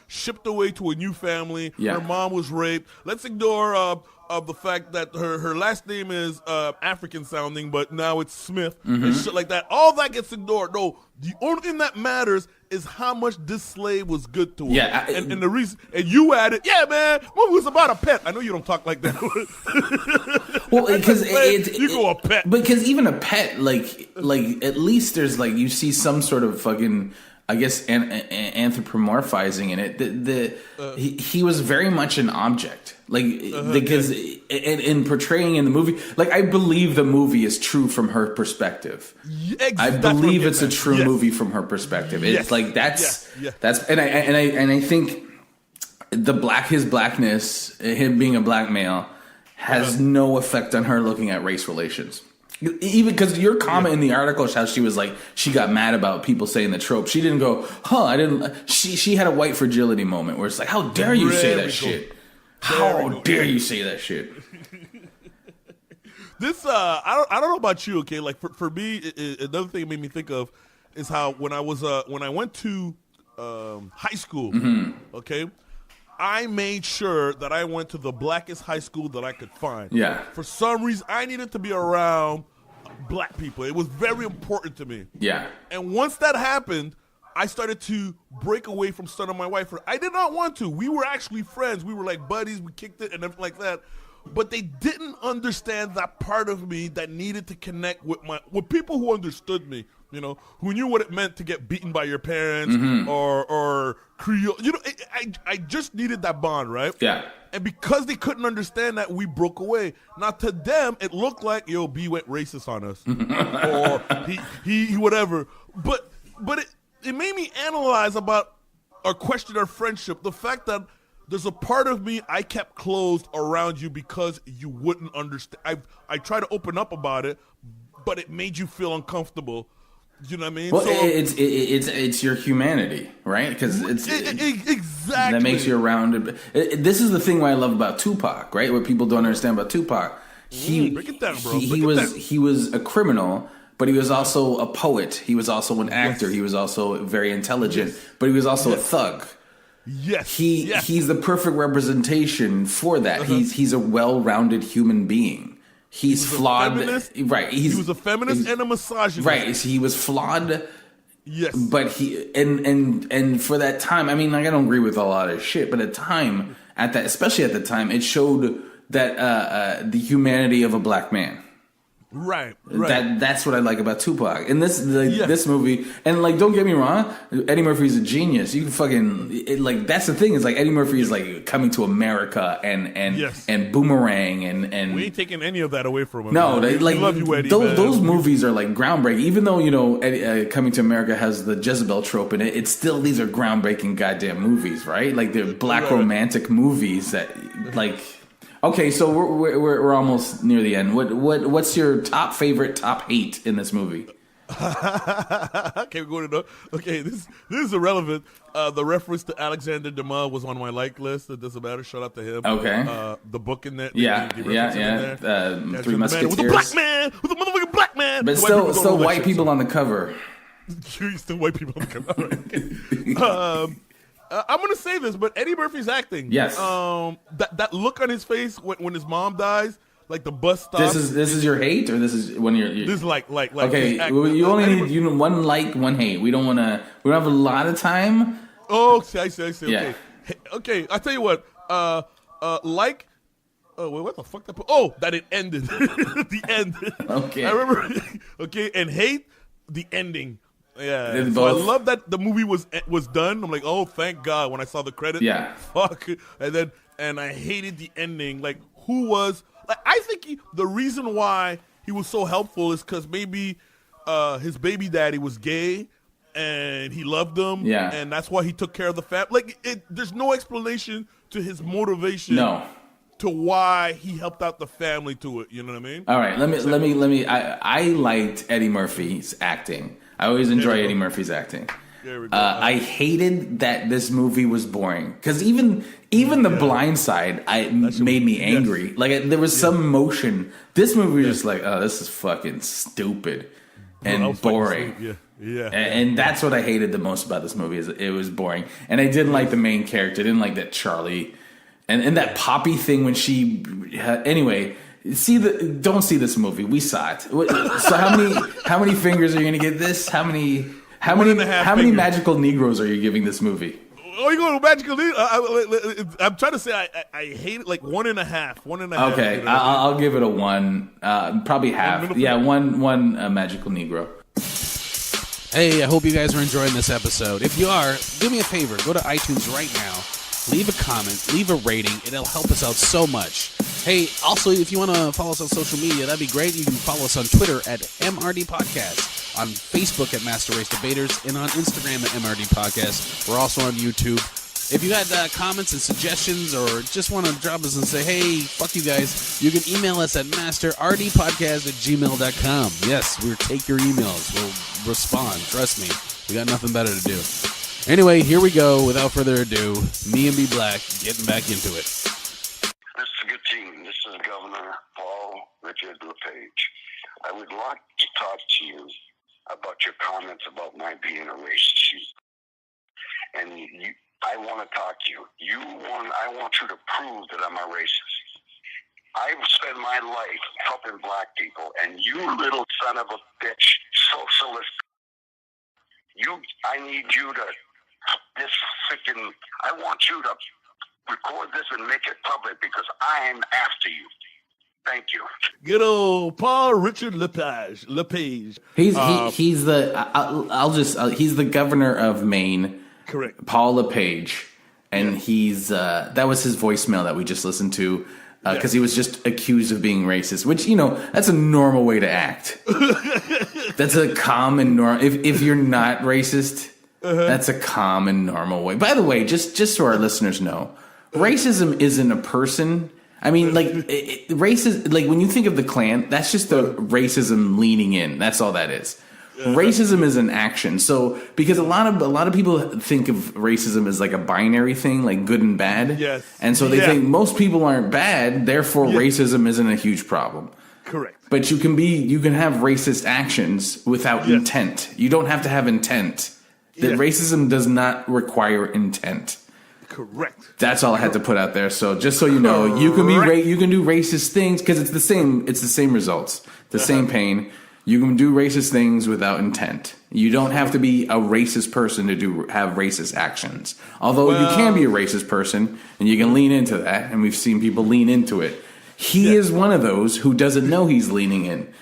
shipped away to a new family. Yeah. Her mom was raped. Let's ignore the fact that her last name is African sounding, but now it's Smith and shit like that. All that gets ignored. No, the only thing that matters is how much this slave was good to her. Yeah, and the reason, and you added, yeah, man, movie was about a pet. I know you don't talk like that. Well, because you go a pet. Because even a pet, like at least there's like you see some sort of fucking, I guess, anthropomorphizing in it. He was very much an object, because in portraying in the movie, like I believe the movie is true from her perspective. I believe it's a true movie from her perspective. It's like that's and I think his blackness, him being a black male, has no effect on her looking at race relations. Even because your comment in the article is how she was like, she got mad about people saying the trope. She didn't go, I didn't. She had a white fragility moment where it's like, how dare you say that shit? How dare you say that shit? This, I don't know about you, okay? Like for me, another thing it made me think of is how when I went to high school, okay, I made sure that I went to the blackest high school that I could find. Yeah. For some reason, I needed to be around black people. It was very important to me. Yeah. And once that happened, I started to break away from studying my wife. I did not want to. We were actually friends. We were like buddies. We kicked it and everything like that. But they didn't understand that part of me that needed to connect with people who understood me. Who knew what it meant to get beaten by your parents or Creole. I just needed that bond, right? Yeah. And because they couldn't understand that, we broke away. Now, to them, it looked like, B went racist on us. Or he whatever. But it made me analyze about or question our friendship. The fact that there's a part of me I kept closed around you because you wouldn't understand. I tried to open up about it, but it made you feel uncomfortable. You know what I mean? Well, it's your humanity, right? Because it's exactly that makes you around. This is the thing why I love about Tupac, right? What people don't understand about Tupac. Break it down, bro. He was a criminal, but he was also a poet. He was also an actor. Yes. He was also very intelligent, but he was also a thug. Yes. He's the perfect representation for that. He's a well-rounded human being. He's flawed, right? He was a feminist and a misogynist, right? He was flawed, yes. But he and for that time, I don't agree with a lot of shit, but especially at the time, it showed that the humanity of a black man. Right. That's what I like about Tupac. And this movie, and like, don't get me wrong, Eddie Murphy's a genius. You can fucking that's the thing. Is like Eddie Murphy is like Coming to America and Boomerang and we ain't taking any of that away from him. No, we love you, Eddie. Those movies are like groundbreaking. Even though Eddie, Coming to America has the Jezebel trope in it, it's still these are groundbreaking goddamn movies, right? Like they're black romantic movies that like. Okay, so we're almost near the end. What's your top favorite, top hate in this movie? Okay, we're going to okay. This is irrelevant. The reference to Alexander Dumas was on my like list. It doesn't matter. Shout out to him. Okay. The book in there. Yeah. Three Musketeers. With the black man, with the motherfucking black man. But still white people on the cover. Still white people on the cover. All right. I'm gonna say this, but Eddie Murphy's acting. Yes. That look on his face when his mom dies, like the bus stop. This is your hate, or this is when you're this is like. Okay, you only need one like, one hate. We don't have a lot of time. Oh, I see. Yeah. Okay. I tell you what. Like. Oh, wait, what the fuck? That it ended. The end. Okay. I remember. Okay, and hate the ending. Yeah, so both. I love that the movie was done. I'm like, oh, thank God when I saw the credits. Yeah, fuck, and I hated the ending. Like, who was? Like, I think the reason why he was so helpful is because maybe his baby daddy was gay and he loved them. Yeah, and that's why he took care of the family. Like, there's no explanation to his motivation. No. To why he helped out the family to it. You know what I mean? All right, let me. I liked Eddie Murphy's acting. I always enjoy Eddie Murphy's acting. I hated that this movie was boring because even The Blind Side made me angry. Yes. Like there was some emotion. This movie was just like, oh, this is fucking stupid and boring. Yeah. And that's what I hated the most about this movie is it was boring. And I didn't like the main character. I didn't like that Charlie and that Poppy thing when she anyway. Don't see this movie. We saw it. So how many fingers are you gonna give this? How many magical Negroes are you giving this movie? Oh, you going to magical Negroes? I'm trying to say I hate it like 1.5. Okay, you know I'll give it a 1. Probably half. Yeah, one magical Negro. Hey, I hope you guys are enjoying this episode. If you are, do me a favor. Go to iTunes right now. Leave a comment. Leave a rating. It'll help us out so much. Hey, also, if you want to follow us on social media, that'd be great. You can follow us on Twitter at MRD Podcast, on Facebook at Master Race Debaters, and on Instagram at MRD Podcast. We're also on YouTube. If you got comments and suggestions or just want to drop us and say, hey, fuck you guys, you can email us at masterrdpodcast@gmail.com. Yes, we'll take your emails. We'll respond. Trust me. We got nothing better to do. Anyway, here we go. Without further ado, me and B Black getting back into it. Mr. Gattine, this is Governor Paul Richard LePage. I would like to talk to you about your comments about my being a racist. And I want to talk to you. I want you to prove that I'm a racist. I've spent my life helping black people, and you little son of a bitch, socialist. I need you to, I want you to record this and make it public because I am after you. Thank you. Good old Paul Richard LePage. He's the he's the governor of Maine. Correct. Paul LePage, and he's that was his voicemail that we just listened to because he was just accused of being racist, which that's a normal way to act. That's a common norm. If you're not racist, that's a common normal way. By the way, just so our listeners know, racism isn't a person. I mean, racism. Like when you think of the Klan, that's just the racism leaning in. That's all that is. Racism is an action. So because a lot of people think of racism as like a binary thing, like good and bad. Yes. And so they think most people aren't bad, therefore racism isn't a huge problem. Correct. But you can have racist actions without intent. You don't have to have intent. Racism does not require intent. Correct. That's all I had to put out there. So just so you know, you can do racist things because it's the same results, the same pain. You can do racist things without intent. You don't have to be a racist person to have racist actions. Although you can be a racist person and you can lean into that, and we've seen people lean into it. He is one of those who doesn't know he's leaning in.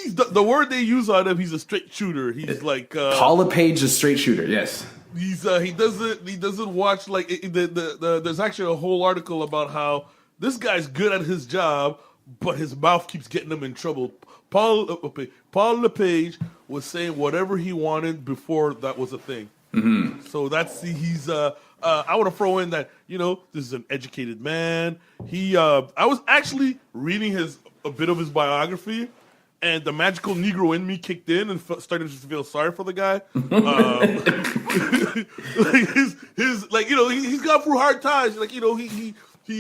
he's the word they use on him. He's a straight shooter. He's like Paul LePage, a straight shooter. Yes. He doesn't watch like there's actually a whole article about how this guy's good at his job, but his mouth keeps getting him in trouble. Paul LePage was saying whatever he wanted before that was a thing. Mm-hmm. So he's I want to throw in that this is an educated man. I was actually reading a bit of his biography. And the magical Negro in me kicked in and started to feel sorry for the guy. He's gone through hard times. He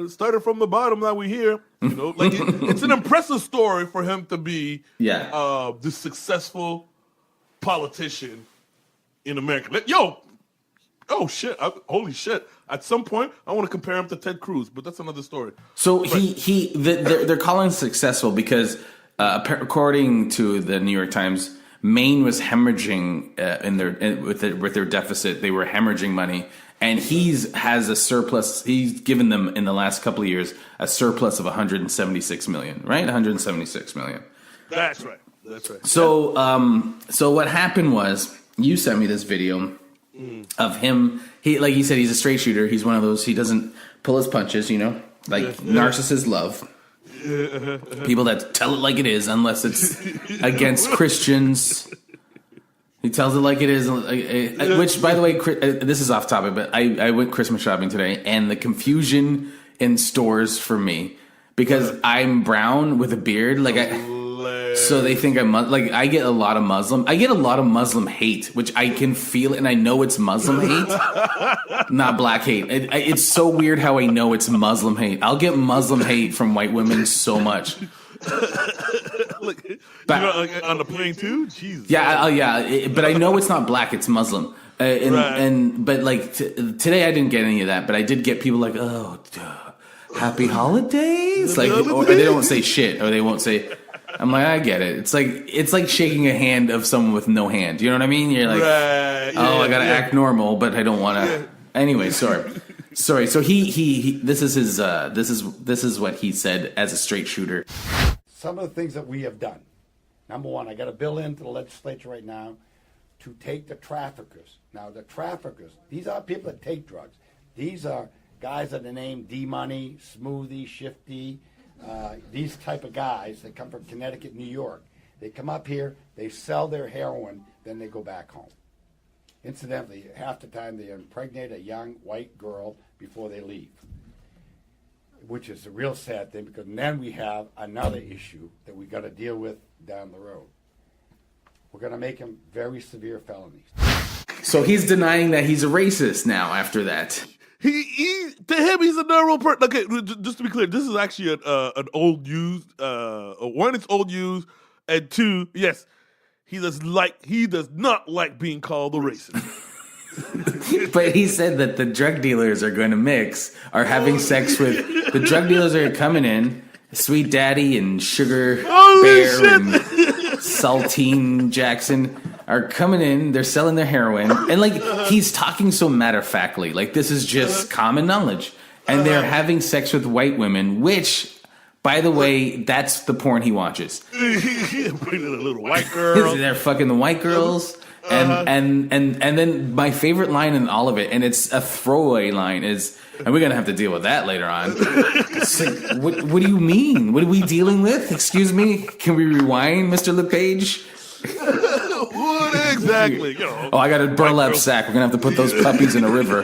started from the bottom. Now we're here. It's an impressive story for him to be this successful politician in America. Oh shit! Holy shit! At some point, I want to compare him to Ted Cruz, but that's another story. So they're calling him successful because, according to the New York Times, Maine was hemorrhaging with their deficit. They were hemorrhaging money, and has a surplus. He's given them in the last couple of years a surplus of 176 million. Right, 176 million. That's right. So what happened was you sent me this video. Of him, like you said, he's a straight shooter. He's one of those. He doesn't pull his punches, narcissists love people that tell it like it is, unless it's against Christians. He tells it like it is. Which, by the way, this is off topic, but I went Christmas shopping today, and the confusion in stores for me because I'm brown with a beard, so they think I'm I get a lot of Muslim hate, which I can feel, and I know it's Muslim hate, not black hate. It's so weird how I know it's Muslim hate. I'll get Muslim hate from white women so much. On the plane too? Jesus. Yeah, but I know it's not black; it's Muslim. But today I didn't get any of that, but I did get people like, "Oh, happy holidays!" Or they don't say shit, or they won't say. I'm like, I get it. It's like shaking a hand of someone with no hand. You know what I mean? You're like, I gotta act normal, but I don't want to. Anyway, sorry. So he this is what he said as a straight shooter. Some of the things that we have done. Number one, I got a bill into the legislature right now to take the traffickers. Now, the traffickers, these are people that take drugs. These are guys that are named D-Money, Smoothie, Shifty. These type of guys that come from Connecticut, New York, they come up here, they sell their heroin, then they go back home. Incidentally, half the time they impregnate a young white girl before they leave, which is a real sad thing because then we have another issue that we got to deal with down the road. We're going to make them very severe felonies. So he's denying that he's a racist now after that. He to him he's a normal person. Okay, just to be clear, this is actually an old used. One, it's old used, and two, yes, he does not like being called a racist. But he said that the drug dealers are going to having sex with the drug dealers are coming in. Sweet Daddy and Sugar Bear and Saltine Jackson are coming in. They're selling their heroin. And he's talking so matter-of-factly. This is just common knowledge. And they're having sex with white women, which, by the way, that's the porn he watches. Bringing a little white girl. They're fucking the white girls. And then my favorite line in all of it, and it's a throwaway line, is, and we're going to have to deal with that later on. It's what do you mean? What are we dealing with? Excuse me? Can we rewind, Mr. LePage? What exactly? Oh, I got a burlap sack. We're going to have to put those puppies in a river.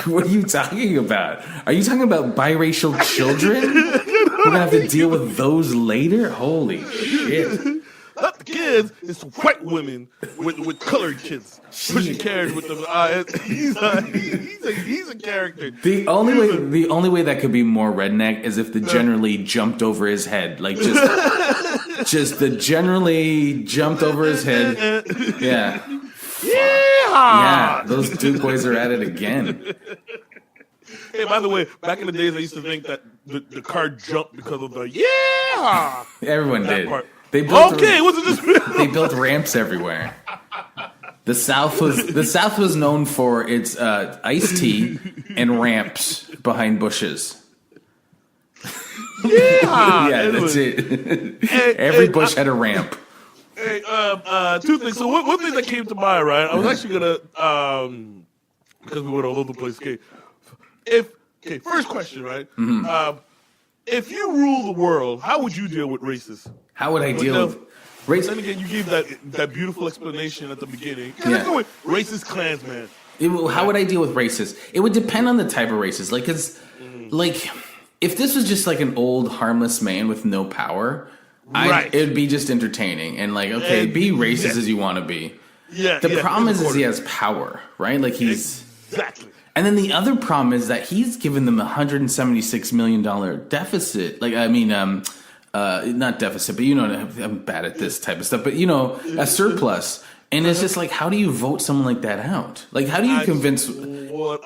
What are you talking about? Are you talking about biracial children? We're going to have to deal with those later? Holy shit. Not the kids, it's white women with colored kids pushing carriage with them. He's a character. The only way that could be more redneck is if the generally jumped over his head, just the generally jumped over his head. Yeah. Yeah, those two boys are at it again. Hey, by the way, back in the days, I used to think that the car jumped because of the Everyone did. Part. They built they built ramps everywhere. The South was known for its iced tea and ramps behind bushes. Yeah, Yeah, that's it. Every bush had a ramp. Hey, two things. So one thing that came to mind, right? I was actually gonna, because we went all over the place. Okay, first question, right? If you rule the world, how would you deal with racists? How would I deal with race? Then again, you gave that beautiful explanation at the beginning. Yeah. Let's go with racist Klansman. How would I deal with racists? It would depend on the type of racist. Like, like, if this was just like an old harmless man with no power, Right. it would be just entertaining and like, okay, be racist as you want to be. Yeah. The problem is he has power, right? Like Exactly. And then the other problem is that he's given them $176 million deficit. Like, I mean, not deficit, but I'm bad at this type of stuff. But a surplus. And it's just like, how do you vote someone like that out? Like, how do you convince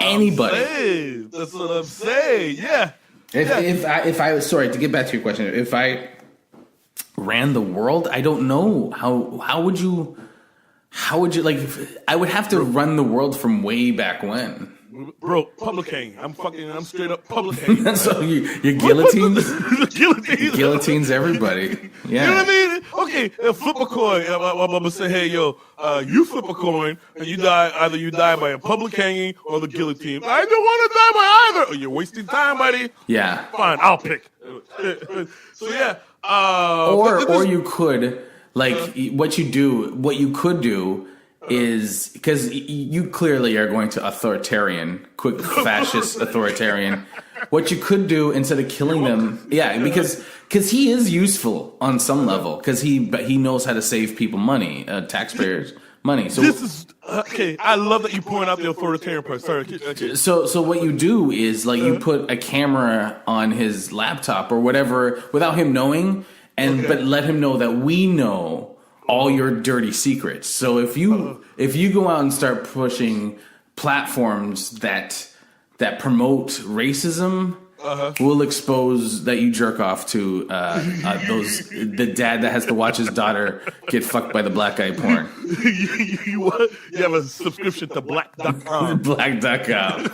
anybody? That's what I'm saying. Yeah. If I was sorry to get back to your question, if I ran the world, I don't know how would you like? I would have to run the world from way back when. Bro, public hanging. I'm straight up public hanging. So you guillotines? Guillotines everybody. Yeah. You know what I mean? Okay, flip a coin. I'm gonna say, hey, yo, you flip a coin and you die. Either you die by a public hanging or the guillotine. I don't want to die by either. Oh, you're wasting time, buddy. Yeah. Fine, I'll pick. So yeah. Or you could what you could do is because you clearly are going to authoritarian, quick fascist authoritarian. What you could do instead of killing them, because he is useful on some level because he knows how to save people money, taxpayers money. So this is okay. I love that you point out the authoritarian part. Sorry. Okay. So what you do is you put a camera on his laptop or whatever without him knowing, but let him know that we know all your dirty secrets. So if you go out and start pushing platforms that promote racism, we'll expose that you jerk off to the dad that has to watch his daughter get fucked by the black guy porn. You have a subscription to black.com. Black.com.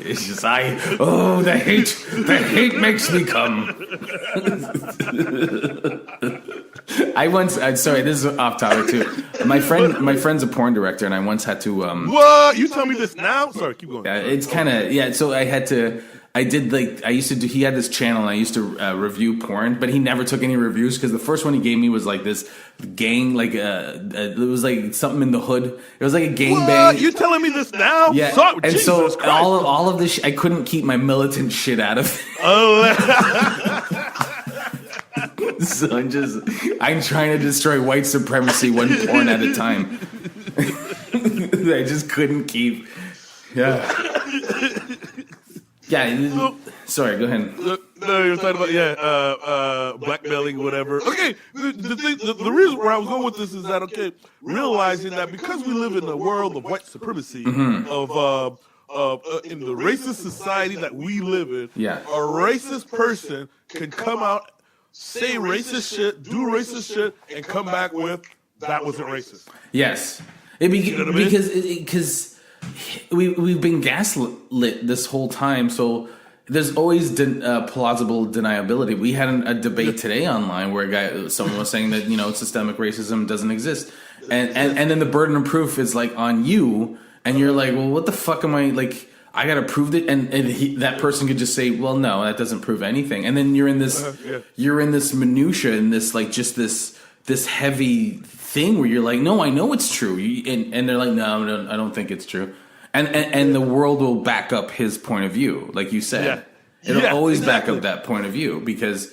It's just the hate makes me come. Sorry, this is off topic too. My friend's a porn director, and I once had to. What? You tell me this now? Sorry, keep going. It's kind of So I had to. He had this channel and I used to review porn, but he never took any reviews because the first one he gave me was like this gang, it was like something in the hood. It was like a gang bang. You telling me this now? Yeah. So all of this, I couldn't keep my militant shit out of it. So I'm trying to destroy white supremacy one porn at a time. I just couldn't keep. Yeah. Yeah. Sorry, go ahead. No, you're talking about blackmailing, whatever. Okay, the reason where I was going with this is that realizing that because we live in a world of white supremacy, of in the racist society that we live in, a racist person can come out, say racist shit, do racist shit, and come back with that wasn't racist. Yes, because we've been gaslit this whole time, so there's always plausible deniability. We had a debate today online where someone was saying that systemic racism doesn't exist, and then the burden of proof is on you, and you're like, well, what the fuck am I like? I gotta prove it, and that person could just say, well, no, that doesn't prove anything, and then you're in this minutia and this this heavy thing where you're like, no, I know it's true, and they're like, no, I don't think it's true, and the world will back up his point of view, like you said. It'll always back up that point of view because,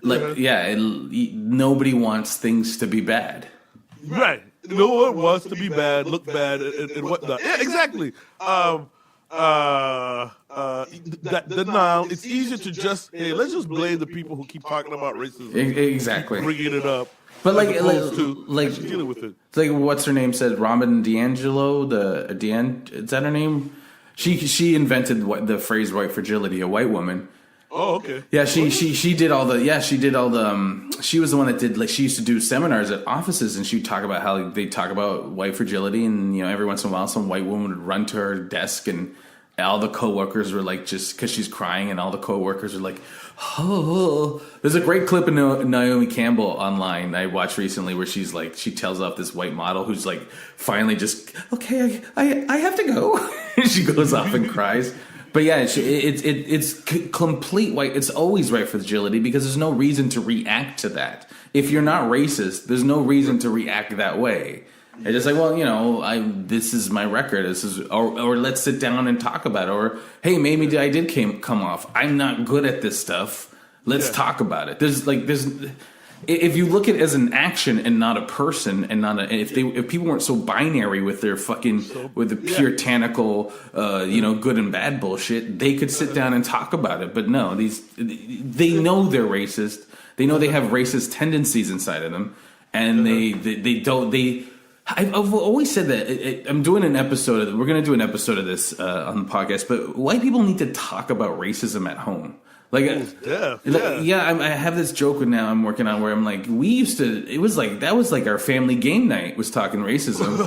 nobody wants things to be bad. Right. No one wants to be bad, look bad, and whatnot. Yeah, exactly. That denial. It's easier to just let's just blame the people who keep talking about racism. Exactly. Bringing it up. But dealing with it. Like what's her name said, Robin DiAngelo, is that her name? She invented the phrase "white fragility," a white woman. Oh, okay. Yeah, she did all the she was the one that did she used to do seminars at offices, and she'd talk about how they talk about white fragility, and every once in a while some white woman would run to her desk and all the coworkers were like, just because she's crying, and all the coworkers are like, oh. There's a great clip of Naomi Campbell online I watched recently where she's like, she tells off this white model who's like, finally just, okay, I have to go. She goes off and cries. But yeah, it's complete white. It's always right for fragility because there's no reason to react to that. If you're not racist, there's no reason to react that way. It's just like, well, this is my record. This is, or let's sit down and talk about it. Or, hey, maybe I did come off. I'm not good at this stuff. Let's talk about it. There's if you look at it as an action and not a person, and if people weren't so binary with their with the puritanical, good and bad bullshit, they could sit down and talk about it. But no, they know they're racist. They know they have racist tendencies inside of them, and they don't. I've always said that I'm doing an episode of. We're going to do an episode of this on the podcast, but white people need to talk about racism at home. I have this joke now I'm working on where I'm like, that was like our family game night was talking racism.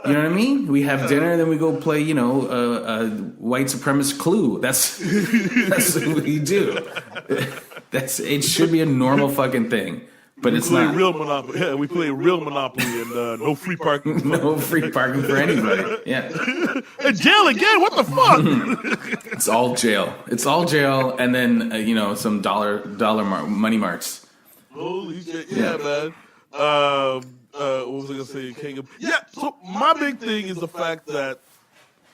You know what I mean? We have dinner and then we go play, white supremacist Clue. That's what we do. It should be a normal fucking thing. But it's not real Monopoly. Yeah, we play real Monopoly and no free parking. No free parking for anybody. Yeah. And jail again? What the fuck? It's all jail. It's all jail, and then some money marks. Holy shit! Yeah, man. What was I gonna say? Yeah. So my big thing is the fact that,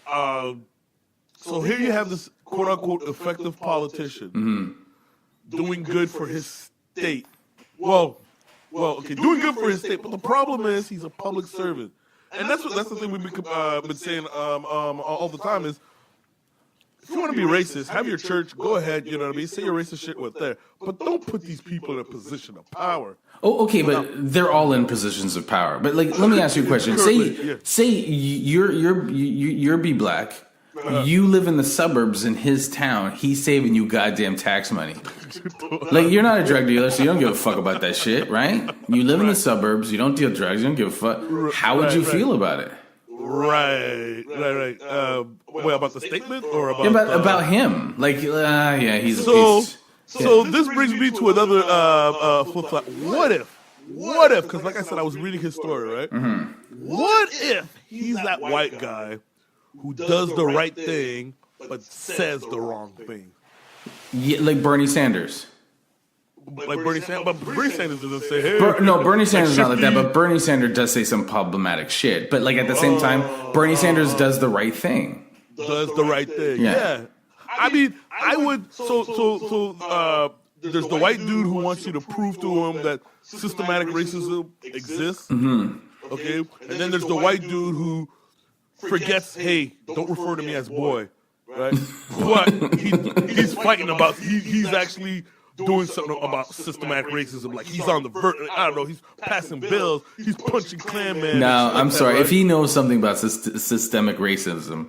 so here you have this quote unquote effective politician doing good for his state. Well, okay, doing good for his state, but the problem is he's a public servant, and that's the thing we've been saying all the time is, if you want to be racist, have your church, go ahead, you know what I mean, say your racist shit with there, but don't put these people in a position of power. Oh, okay, but they're all in positions of power. But let me ask you a question. Say you're B Black. You live in the suburbs in his town. He's saving you goddamn tax money. You're not a drug dealer, so you don't give a fuck about that shit, right? You live in the suburbs. You don't deal drugs. You don't give a fuck. How would you feel about it? Right. Well, about the statement or about him? He's a piece. So this brings me to another flip flop. What if? Because like I said, I was reading his story, right? Mm-hmm. What if he's that white guy who does the right thing but says the wrong thing? Yeah, like Bernie Sanders. But Bernie Sanders doesn't say, hey. Bernie Sanders is not like that, but Bernie Sanders does say some problematic shit. But at the same time, Bernie Sanders does the right thing. Does the right thing. Yeah. I mean, I would, there's the white dude who wants you to prove to him that systematic racism exists. Mm-hmm. Okay? And then there's the white dude who forgets, hey, don't refer to me as boy, right? But he's fighting about, he's actually doing something about systematic racism. Like he's on the verge, I don't know, he's passing bills, he's punching Klan man. No, I'm sorry. Right? If he knows something about systemic racism,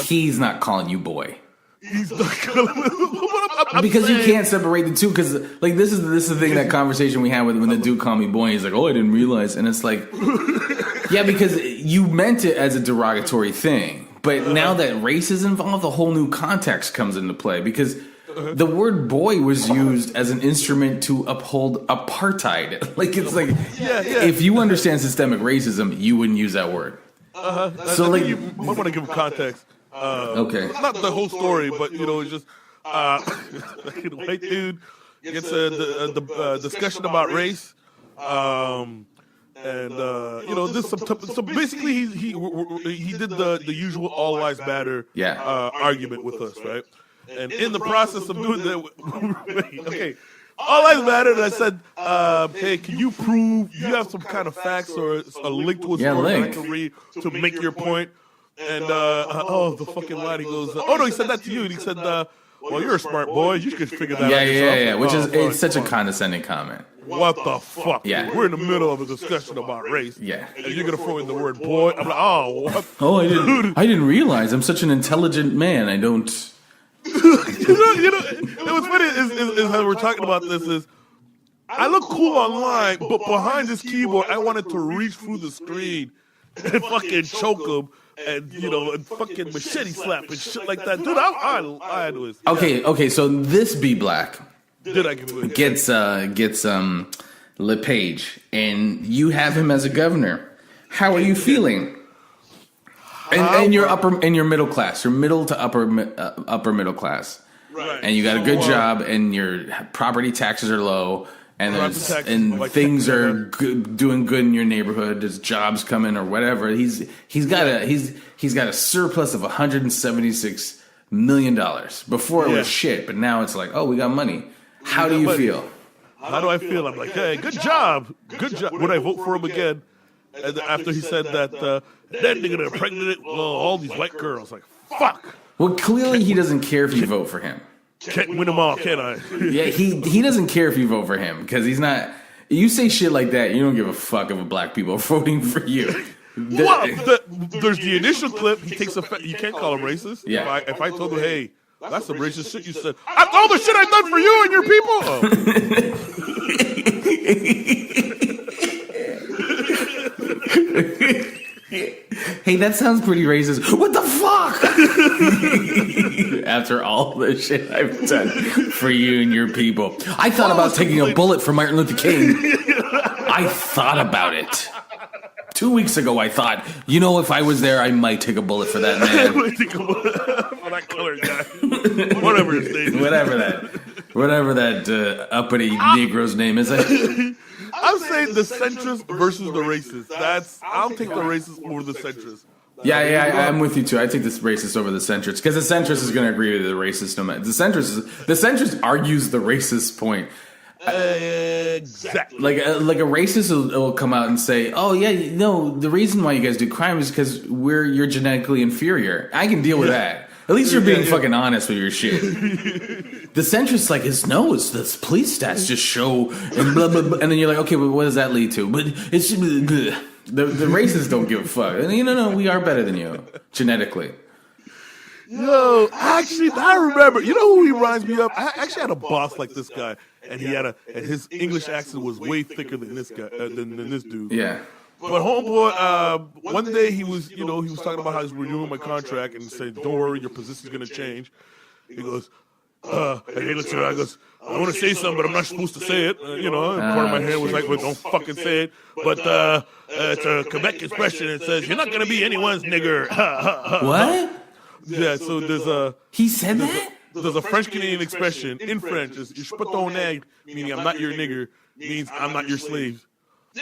he's not calling you boy. He's not calling because you can't separate the two. Because this is the thing, that conversation we had with when the dude called me boy. He's like, oh, I didn't realize, and it's like, yeah, because you meant it as a derogatory thing, but now that race is involved, a whole new context comes into play because the word boy was used as an instrument to uphold apartheid. If you understand systemic racism, you wouldn't use that word. So you might want to give context. Okay. Not the whole story, but it's just white dude gets a discussion about race, and this. So basically, he did the usual all lives matter argument with us, right? And in the process of doing that, okay, all lives matter. And I said, hey, can you prove you have some kind of facts or a link to a story I can read to make your point? And the fucking line, he goes, oh no, he said that to you, and he said, well, you're a smart boy, you could figure that out yourself. Yeah, which is it's such a condescending comment. What the fuck? Yeah, we're in the middle of a discussion about race. Yeah, and you're gonna throw in the word boy. I'm like, oh, what? Oh, I didn't realize I'm such an intelligent man. I don't. What's funny is how we're talking about this is, I look cool online, but behind this keyboard, I wanted to reach through the screen and fucking choke him. and and fucking machete slap and shit like that. Dude, I was Okay, so this B Black Dude, I can believe it. gets LePage, and you have him as a governor. How are you feeling? And you're middle class. You're middle to upper middle class. Right. And you got a good job, and your property taxes are low, and things are doing good in your neighborhood. There's jobs coming or whatever. He's got a surplus of $176 million. Before it was shit, but now it's like, oh, we got money. How do you feel? How do I feel? I'm like, hey, good job. Would I vote for him again? And after he said that, then they're gonna impregnate all these white girls. Like, fuck. Well, clearly he doesn't care if you vote for him. Can't win them all, can I? Yeah, he doesn't care if you vote for him because he's not. You say shit like that, you don't give a fuck if black people are voting for you. There's the initial clip. He takes offense. You can't call him racist. Yeah. If I told him, hey, that's some racist shit you said. All the shit I've done for you and your people. Hey, that sounds pretty racist. What the fuck? After all the shit I've done for you and your people. I thought about taking a bullet for Martin Luther King. I thought about it. 2 weeks ago, I thought, if I was there, I might take a bullet for that man. For that colored guy. Whatever his name is. Whatever that uppity Negro's name is. I'm saying the centrist versus the racist. I'll take the racist over the centrist. Yeah, I'm with you too. I take this racist over the centrist because the centrist is going to agree with the racist. No matter the centrist argues the racist point. Exactly. Like a racist will come out and say, "Oh yeah, no, the reason why you guys do crime is because you're genetically inferior." I can deal with that. At least you're being fucking honest with your shit. The centrist it's the police stats just show and blah blah blah, and then you're like, okay, but what does that lead to? But it's the racists don't give a fuck. And no, we are better than you genetically. Yo, actually, I remember. You know who he reminds me of? I actually had a boss like this guy, and and his English accent was way thicker than this guy than this dude. Yeah. But homeboy, one day he was talking about how he's renewing my contract and said, "Don't worry, your position's gonna change." He goes, and he looks at her. I goes, "I want to say something, but I'm not supposed to say it." And part of my hand was like, "Well, don't fucking say it." But it's a Quebec expression. It says, "You're not gonna be anyone's nigger." What? Yeah. So He said that? There's a French Canadian expression in French. It's "Je peux ton nègre," meaning I'm not your nigger, means I'm not your slave.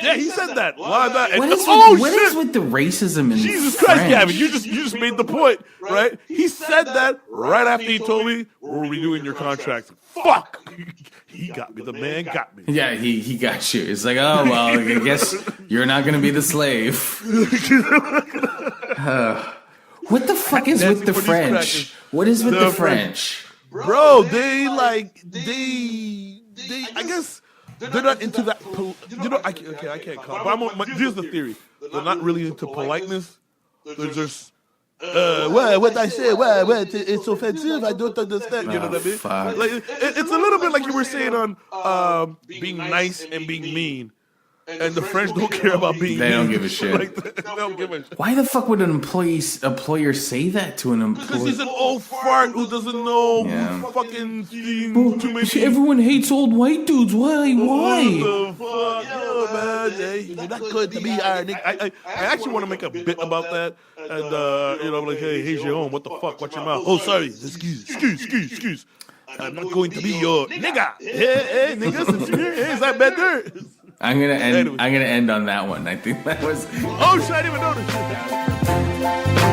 Yeah, he said that. What is with the racism in Jesus French? Christ, Gavin, you just made the point, right? He said that right after he told me we're renewing your contract. Fuck! He got me. The man got me. Yeah, he got you. It's like, oh, well, I guess you're not going to be the slave. What the fuck is with the French? What is with the French? Bro, they I guess... They're not into that. I can't call. But here's the theory: they're not really into politeness. They're just, what I say? It's offensive. I don't understand. You know what I mean? Fuck. It's a little bit like you were saying on being nice and being mean. And the French don't care about being They mean. don't give a shit. They don't give a shit. Why the fuck would an employer say that to an employee? Because he's an old fart who doesn't know fucking too many. Everyone hates old white dudes. Why? What the fuck? Yo, man, you're not good to me, Iron. I actually want to make a bit about that. And, like, hey, Jérôme, what the fuck? Watch your mouth. Oh, sorry. Excuse. I'm not going to be your nigga. Hey, nigga, since you're here, is that better? I'm gonna end on that one. I think that was. Oh shit! I didn't even notice.